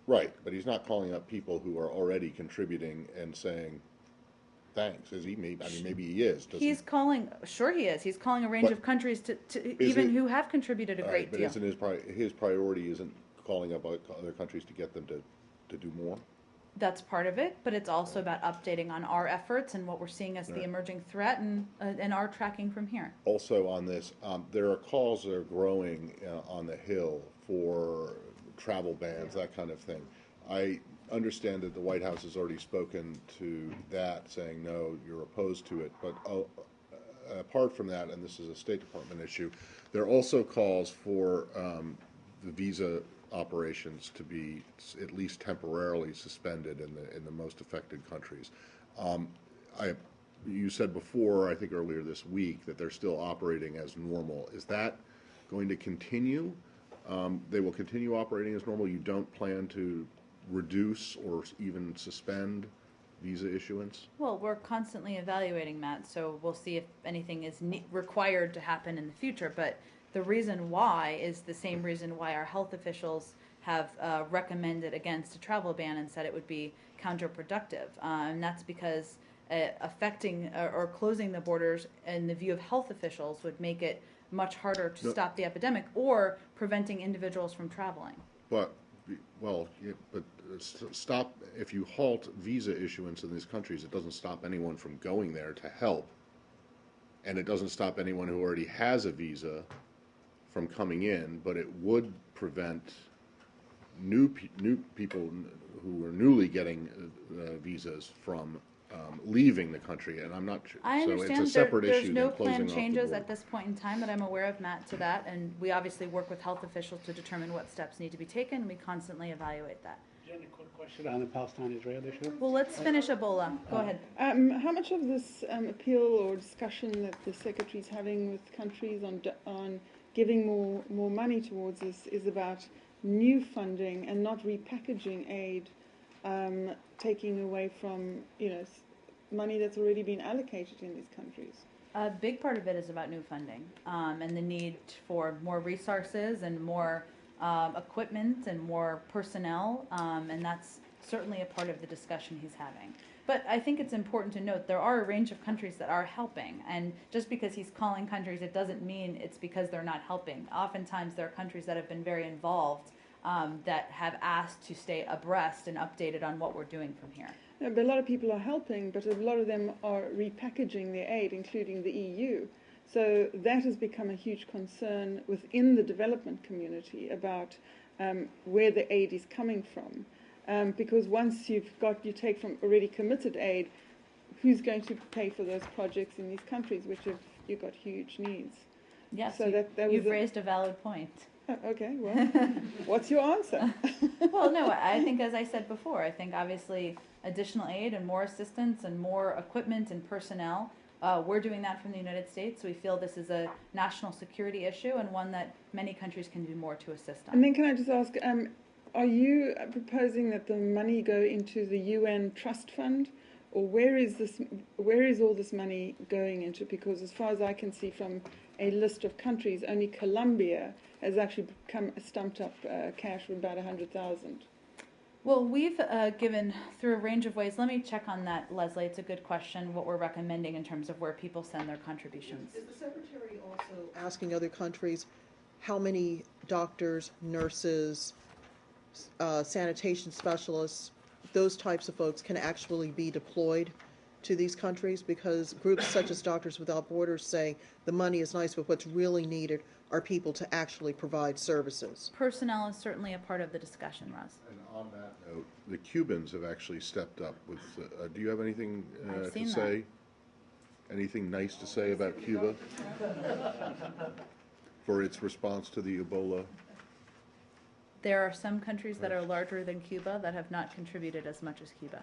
right, but he's not calling up people who are already contributing and saying thanks. Is he? Maybe he is. He's calling. Sure, he is. He's calling a range of countries to even who have contributed a great deal. But isn't his priority isn't calling up other countries to get them to do more? That's part of it, but it's also about updating on our efforts and what we're seeing as the emerging threat and our tracking from here. Also on this, there are calls that are growing on the Hill for travel bans, that kind of thing. I understand that the White House has already spoken to that, saying, no, you're opposed to it. But apart from that, and this is a State Department issue, there are also calls for the visa operations to be at least temporarily suspended in the most affected countries. You said before, I think earlier this week, that they're still operating as normal. Is that going to continue? They will continue operating as normal? You don't plan to reduce or even suspend visa issuance? Well, we're constantly evaluating that, so we'll see if anything is required to happen in the future. But the reason why is the same reason why our health officials have recommended against a travel ban and said it would be counterproductive. And that's because affecting or closing the borders in the view of health officials would make it much harder to stop the epidemic or preventing individuals from traveling. But stop, if you halt visa issuance in these countries, it doesn't stop anyone from going there to help, and it doesn't stop anyone who already has a visa from coming in, but it would prevent new people who are newly getting visas from leaving the country, and I'm not sure. I understand so it's a separate there's issue no than closing planned off the changes border. at this point in time that I'm aware of, Matt, to that, and we obviously work with health officials to determine what steps need to be taken. We constantly evaluate that. Jen, a quick question on the Palestine-Israel issue. Well, let's finish Ebola. Go ahead. How much of this appeal or discussion that the Secretary's having with countries on giving more money towards this is about new funding and not repackaging aid, taking away from money that's already been allocated in these countries? A big part of it is about new funding and the need for more resources and more equipment and more personnel, and that's certainly a part of the discussion he's having. But I think it's important to note there are a range of countries that are helping, and just because he's calling countries, it doesn't mean it's because they're not helping. Oftentimes there are countries that have been very involved that have asked to stay abreast and updated on what we're doing from here. No, but a lot of people are helping, but a lot of them are repackaging their aid, including the EU. So that has become a huge concern within the development community about where the aid is coming from. Because once you take from already committed aid, who's going to pay for those projects in these countries, which have you got huge needs. Yes, So that you've was raised a valid point. Okay, well, what's your answer? Well, no, I think, as I said before, I think obviously additional aid and more assistance and more equipment and personnel. We're doing that from the United States. We feel this is a national security issue and one that many countries can do more to assist on. And then can I just ask, are you proposing that the money go into the UN Trust Fund, or where is all this money going into? Because as far as I can see from a list of countries, only Colombia has actually become stumped up cash of about 100,000. Well, we've given through a range of ways. Let me check on that, Leslie. It's a good question, what we're recommending in terms of where people send their contributions. Is the Secretary also asking other countries how many doctors, nurses, sanitation specialists, those types of folks can actually be deployed to these countries? Because groups such as Doctors Without Borders say the money is nice, but what's really needed are people to actually provide services. Personnel is certainly a part of the discussion, Roz. And on that note, the Cubans have actually stepped up with, do you have anything to say? Anything nice to say about Cuba for its response to the Ebola? There are some countries that are larger than Cuba that have not contributed as much as Cuba.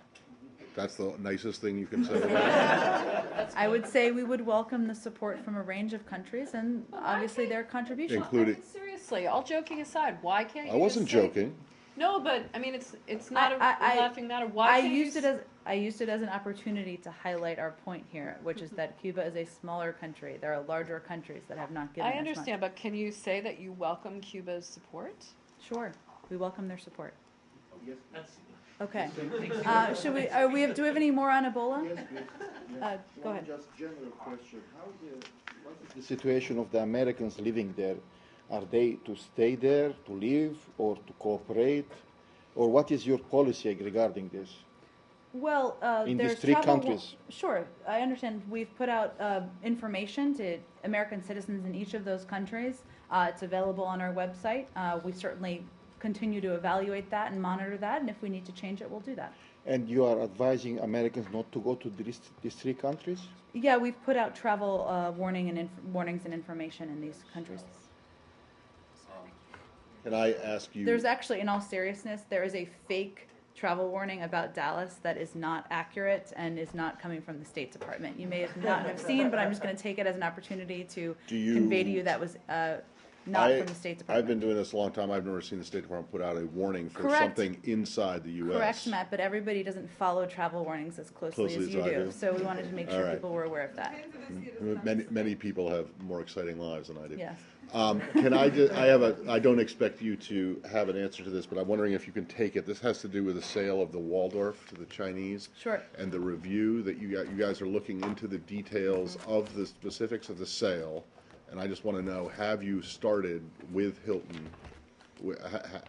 That's the nicest thing you can say about it? I would say we would welcome the support from a range of countries and obviously their contribution. Including, Seriously, all joking aside, why can't you I wasn't just say- joking. No, but I mean, it's not a laughing matter. Why I can't used you I used it as an opportunity to highlight our point here, which is that Cuba is a smaller country. There are larger countries that have not given I as much. understand, but can you say that you welcome Cuba's support? Sure, we welcome their support. Yes. Okay. Should we? Do we have any more on Ebola? Yes, please. Go ahead. Just general question. What is the situation of the Americans living there? Are they to stay there, to live, or to cooperate? Or what is your policy regarding this? Well, in there's these three travel countries? Sure, I understand. We've put out information to American citizens in each of those countries. It's available on our website. We certainly continue to evaluate that and monitor that, and if we need to change it, we'll do that. And you are advising Americans not to go to these three countries? Yeah, we've put out travel warnings and information in these countries. Can I ask you? There's actually, in all seriousness, there is a fake travel warning about Dallas that is not accurate and is not coming from the State Department. You may not have seen, but I'm just going to take it as an opportunity to convey to you that was not from the State Department. I've been doing this a long time. I've never seen the State Department put out a warning for Correct. something inside the U.S. Correct, Matt, but everybody doesn't follow travel warnings as closely as you I do. So we wanted to make sure people were aware of that. Many people have more exciting lives than I do. Yes. Can I just, I don't expect you to have an answer to this, but I'm wondering if you can take it. This has to do with the sale of the Waldorf to the Chinese. Sure. And the review that you guys are looking into the details of the specifics of the sale. And I just want to know, have you started with Hilton?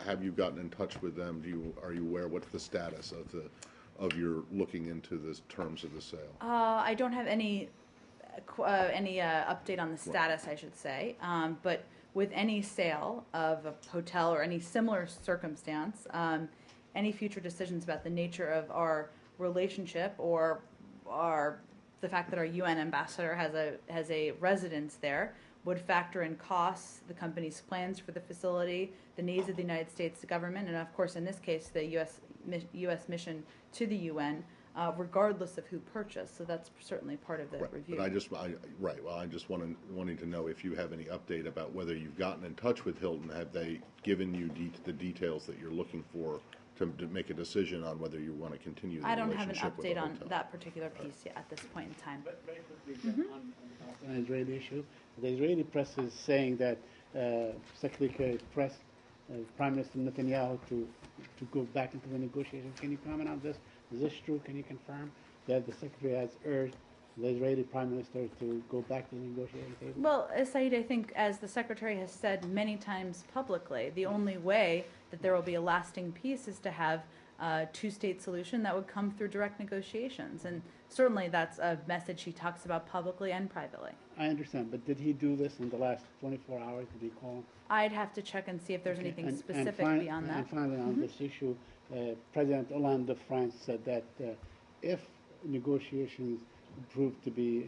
Have you gotten in touch with them? Are you aware what's the status of your looking into the terms of the sale? I don't have any update on the status, I should say. But with any sale of a hotel or any similar circumstance, any future decisions about the nature of our relationship or the fact that our UN ambassador has a residence there would factor in costs, the company's plans for the facility, the needs of the United States government, and of course, in this case, the U.S. mission to the UN, regardless of who purchased. So that's certainly part of the review. But I'm just wanting to know if you have any update about whether you've gotten in touch with Hilton. Have they given you the details that you're looking for to make a decision on whether you want to continue the I don't have an relationship with the update on hotel? that particular piece yet at this point in time. Very quickly, on the Israeli issue, the Israeli press is saying that Secretary Kerry pressed Prime Minister Netanyahu to go back into the negotiations. Can you comment on this? Is this true? Can you confirm that the Secretary has urged the Israeli Prime Minister to go back to the negotiating table? Well, Saeed, I think as the Secretary has said many times publicly, the only way that there will be a lasting peace is to have a two-state solution that would come through direct negotiations. And certainly that's a message he talks about publicly and privately. I understand, but did he do this in the last 24 hours? Did he call? I'd have to check and see if there's anything specific beyond that. And finally, on this issue, President Hollande of France said that if negotiations prove to be,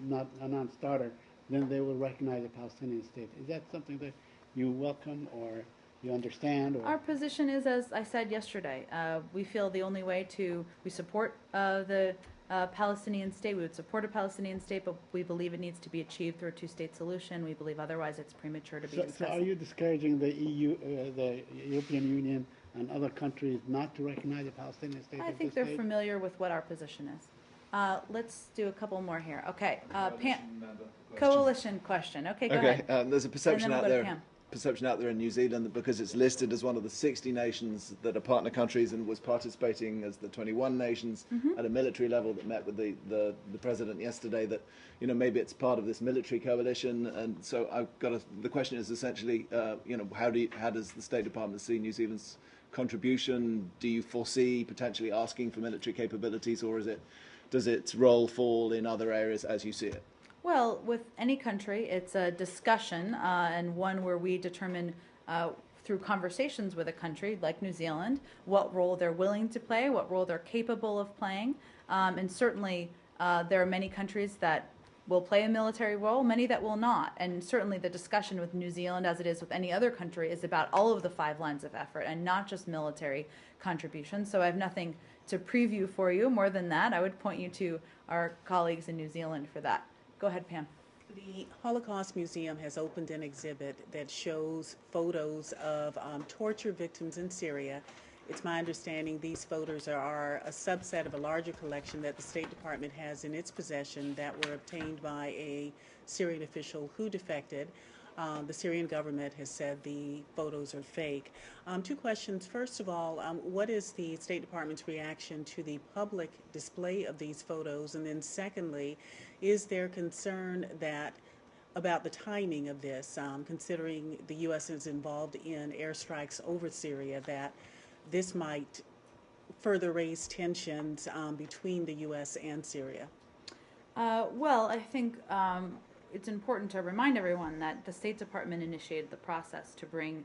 not a non-starter, then they will recognize a Palestinian state. Is that something that you welcome or you understand? Or? Our position is, as I said yesterday, we feel the only way we support the Palestinian state. We would support a Palestinian state, but we believe it needs to be achieved through a two-state solution. We believe otherwise it's premature to be discussing. So are you discouraging the EU, the European Union, and other countries not to recognize a Palestinian state? I think they're familiar with what our position is. Let's do a couple more here. Okay, coalition question. Okay, go ahead. There's a perception And then out we'll go to there. Pam. Perception out there in New Zealand that because it's listed as one of the 60 nations that are partner countries and was participating as the 21 nations at a military level that met with the president yesterday, that maybe it's part of this military coalition. And so the question is essentially how does the State Department see New Zealand's contribution? Do you foresee potentially asking for military capabilities, or does its role fall in other areas as you see it? Well, with any country, it's a discussion and one where we determine through conversations with a country like New Zealand what role they're willing to play, what role they're capable of playing. And certainly there are many countries that will play a military role, many that will not. And certainly the discussion with New Zealand, as it is with any other country, is about all of the 5 lines of effort and not just military contributions. So I have nothing to preview for you more than that. I would point you to our colleagues in New Zealand for that. Go ahead, Pam. The Holocaust Museum has opened an exhibit that shows photos of torture victims in Syria. It's my understanding these photos are a subset of a larger collection that the State Department has in its possession that were obtained by a Syrian official who defected. The Syrian government has said the photos are fake. 2 questions. First of all, what is the State Department's reaction to the public display of these photos? And then secondly, is there concern about the timing of this, considering the U.S. is involved in airstrikes over Syria, that this might further raise tensions between the U.S. and Syria? Well, I think it's important to remind everyone that the State Department initiated the process to bring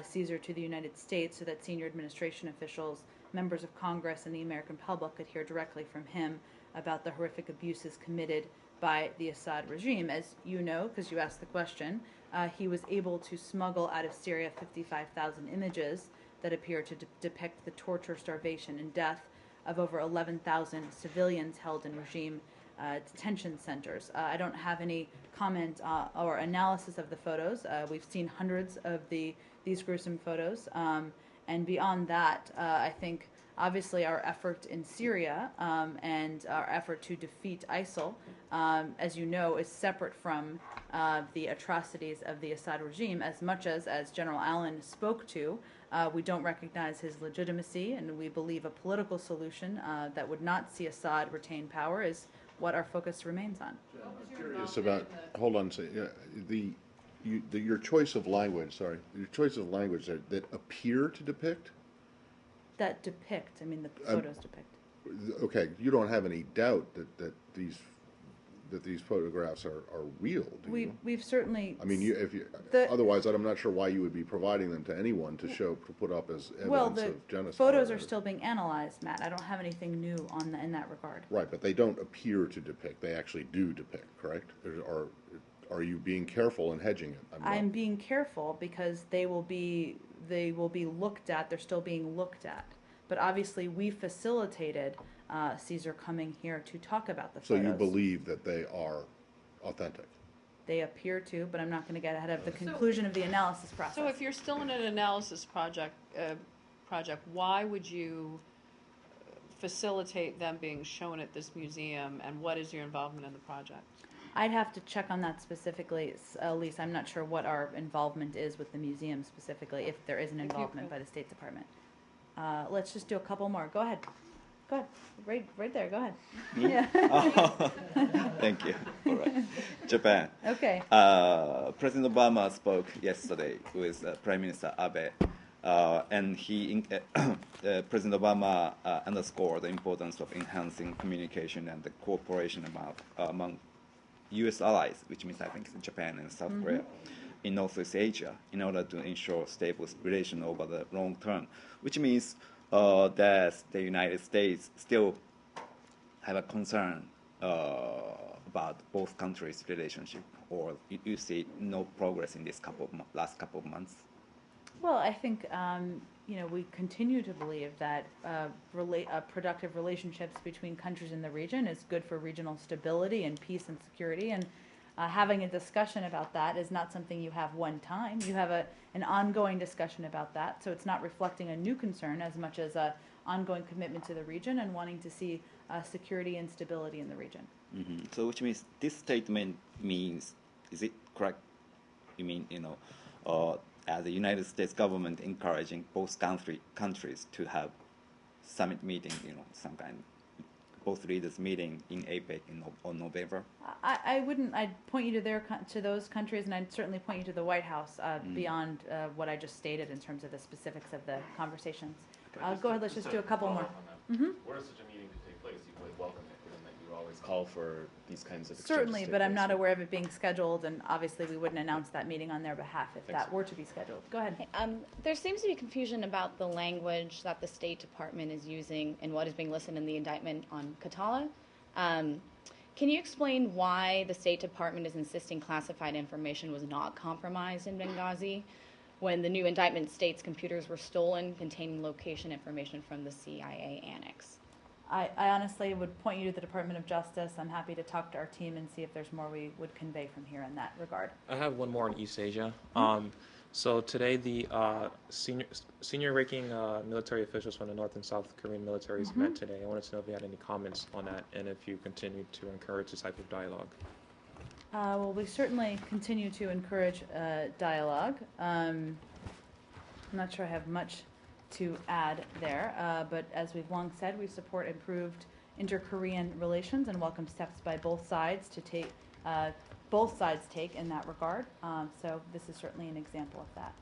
Caesar to the United States so that senior administration officials, members of Congress, and the American public could hear directly from him about the horrific abuses committed by the Assad regime. As you know, because you asked the question, he was able to smuggle out of Syria 55,000 images that appear to depict the torture, starvation, and death of over 11,000 civilians held in regime detention centers. I don't have any comment or analysis of the photos. We've seen hundreds of these gruesome photos. And beyond that, I think obviously our effort in Syria and our effort to defeat ISIL, as you know, is separate from the atrocities of the Assad regime. As much as General Allen spoke to, we don't recognize his legitimacy, and we believe a political solution that would not see Assad retain power is what our focus remains on. Curious about, hold on a second, your choice of language, that appear to depict? That depict, I mean the photos depict. Okay, you don't have any doubt that these photographs are real, do you? We've certainly. I mean, otherwise, I'm not sure why you would be providing them to anyone to put up as evidence of genocide. Photos are still being analyzed, Matt. I don't have anything new in that regard. Right, but they don't appear to depict. They actually do depict, correct? Or are you being careful and hedging it? I'm being careful because they will be looked at. They're still being looked at. But obviously, we facilitated Caesar coming here to talk about the photos. So you believe that they are authentic? They appear to, but I'm not going to get ahead of the conclusion of the analysis process. So if you're still in an analysis project, why would you facilitate them being shown at this museum, and what is your involvement in the project? I'd have to check on that specifically, Elise. I'm not sure what our involvement is with the museum specifically, if there is an involvement by the State Department. Let's just do a couple more. Go ahead. Go ahead. Right there. Go ahead. Yeah. Thank you. All right. Japan. Okay. President Obama spoke yesterday with Prime Minister Abe, and President Obama underscored the importance of enhancing communication and the cooperation among U.S. allies, which means I think it's Japan and South Korea, in Northeast Asia, in order to ensure stable relations over the long term, which means that the United States still have a concern about both countries' relationship, or you see no progress in this last couple of months? Well, I think we continue to believe that productive relationships between countries in the region is good for regional stability and peace and security. And having a discussion about that is not something you have one time. You have an ongoing discussion about that. So it's not reflecting a new concern as much as an ongoing commitment to the region and wanting to see security and stability in the region. Mm-hmm. So which means this statement means, is it correct? You mean, as the United States government encouraging both countries to have summit meeting, some kind, both leaders meeting in APEC on November? I'd point you to those countries, and I'd certainly point you to the White House beyond what I just stated in terms of the specifics of the conversations. Go ahead, let's just do a couple more. Were such a meeting to take place, you would welcome it, given that you always call for these kinds of exchanges. Certainly, but I'm not aware of it being scheduled, and obviously we wouldn't announce that meeting on their behalf if that were to be scheduled. Go ahead. There seems to be confusion about the language that the State Department is using and what is being listed in the indictment on Katala. Can you explain why the State Department is insisting classified information was not compromised in Benghazi when the new indictment states computers were stolen containing location information from the CIA annex? I honestly would point you to the Department of Justice. I'm happy to talk to our team and see if there's more we would convey from here in that regard. I have one more on East Asia. So today the senior ranking military officials from the North and South Korean militaries met today. I wanted to know if you had any comments on that and if you continue to encourage this type of dialogue. Well, we certainly continue to encourage dialogue. I'm not sure I have much to add there, but as we've long said, we support improved inter-Korean relations and welcome steps by both sides to take in that regard. So this is certainly an example of that.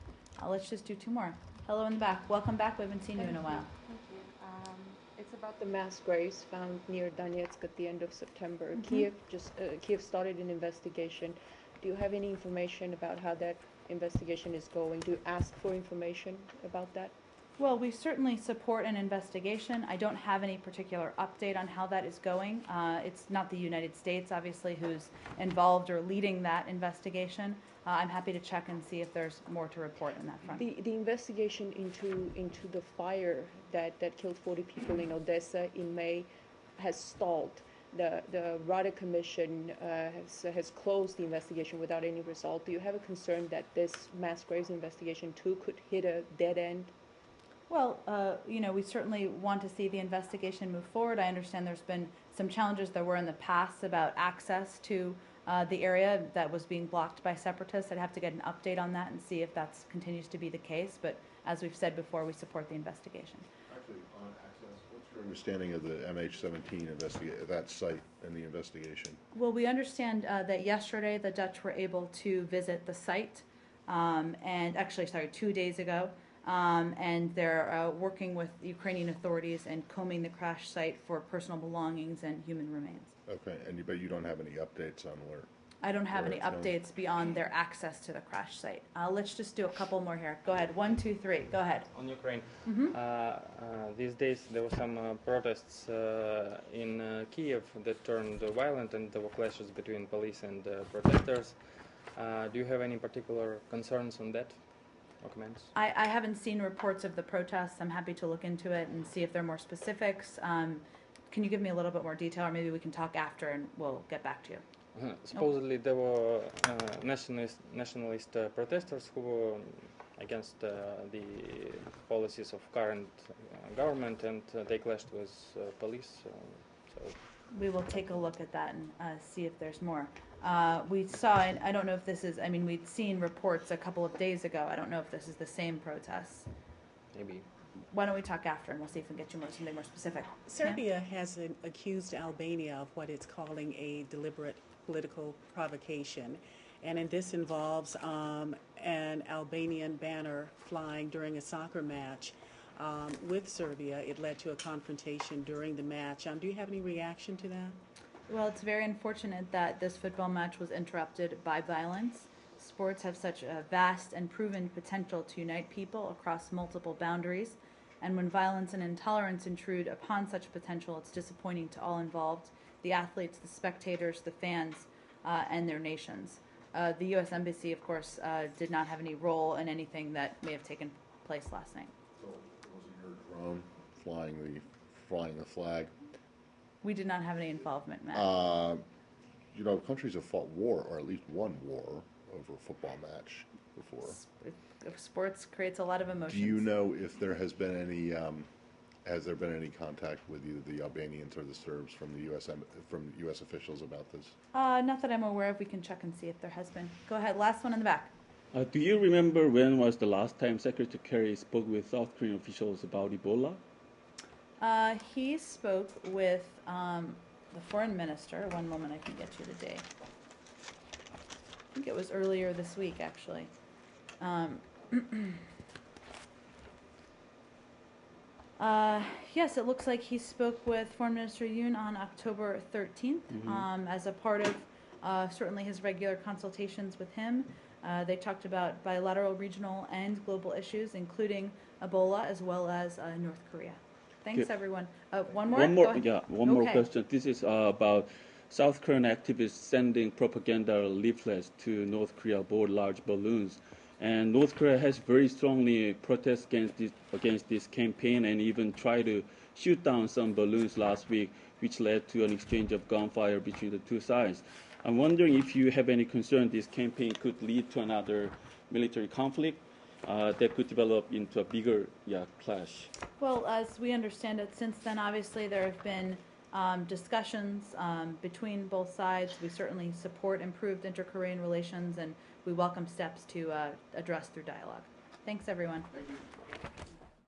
Let's just do two more. Hello in the back. Welcome back. We haven't seen you in a while. Thank you. It's about the mass graves found near Donetsk at the end of September. Kiev started an investigation. Do you have any information about how that investigation is going? Do you ask for information about that? Well, we certainly support an investigation. I don't have any particular update on how that is going. It's not the United States, obviously, who's involved or leading that investigation. I'm happy to check and see if there's more to report on that front. The investigation into the fire that killed 40 people in Odessa in May has stalled. The Rada Commission has closed the investigation without any result. Do you have a concern that this mass graves investigation too could hit a dead end? Well, we certainly want to see the investigation move forward. I understand there's been some challenges there were in the past about access to the area that was being blocked by separatists. I'd have to get an update on that and see if that continues to be the case. But as we've said before, we support the investigation. Actually, on access, what's your understanding of the MH17 that site and the investigation? Well, we understand that yesterday the Dutch were able to visit the site, and actually, 2 days ago. And they're working with Ukrainian authorities and combing the crash site for personal belongings and human remains. Okay, but you don't have any updates on where? I don't have any updates beyond their access to the crash site. Let's just do a couple more here. Go ahead. 1, 2, 3. Go ahead. On Ukraine, these days there were some protests in Kiev that turned violent, and there were clashes between police and protesters. Do you have any particular concerns on that? Comments? I haven't seen reports of the protests. I'm happy to look into it and see if there are more specifics. Can you give me a little bit more detail, or maybe we can talk after and we'll get back to you? Supposedly there were nationalist protesters who were against the policies of current government, and they clashed with police. So we will take a look at that and see if there's more. We saw, and I don't know if this is, we'd seen reports a couple of days ago. I don't know if this is the same protests. Maybe. Why don't we talk after and we'll see if we can get you something more specific. Serbia has accused Albania of what it's calling a deliberate political provocation. And this involves an Albanian banner flying during a soccer match with Serbia. It led to a confrontation during the match. Do you have any reaction to that? Well, it's very unfortunate that this football match was interrupted by violence. Sports have such a vast and proven potential to unite people across multiple boundaries. And when violence and intolerance intrude upon such potential, it's disappointing to all involved, the athletes, the spectators, the fans, and their nations. The U.S. Embassy, of course, did not have any role in anything that may have taken place last night. So was it your drone flying the flag? We did not have any involvement, Matt. You know, countries have fought war, or at least one war, over a football match before. Sports creates a lot of emotions. Do you know if there has been any, has there been any contact with either the Albanians or the Serbs from the from U.S. officials about this? Not that I'm aware of. We can check and see if there has been. Go ahead. Last one in the back. Do you remember when was the last time Secretary Kerry spoke with South Korean officials about Ebola? He spoke with the foreign minister. One moment, I can get you the date. I think it was earlier this week, actually. Yes, it looks like he spoke with Foreign Minister Yoon on October 13th as a part of certainly his regular consultations with him. They talked about bilateral, regional, and global issues, including Ebola as well as North Korea. Thanks, everyone. One more? One more question. This is about South Korean activists sending propaganda leaflets to North Korea aboard large balloons. And North Korea has very strongly protested against this campaign and even tried to shoot down some balloons last week, which led to an exchange of gunfire between the two sides. I'm wondering if you have any concern this campaign could lead to another military conflict that could develop into a bigger clash. Well, as we understand it, since then, obviously, there have been discussions between both sides. We certainly support improved inter-Korean relations, and we welcome steps to address through dialogue. Thanks, everyone. Thank you.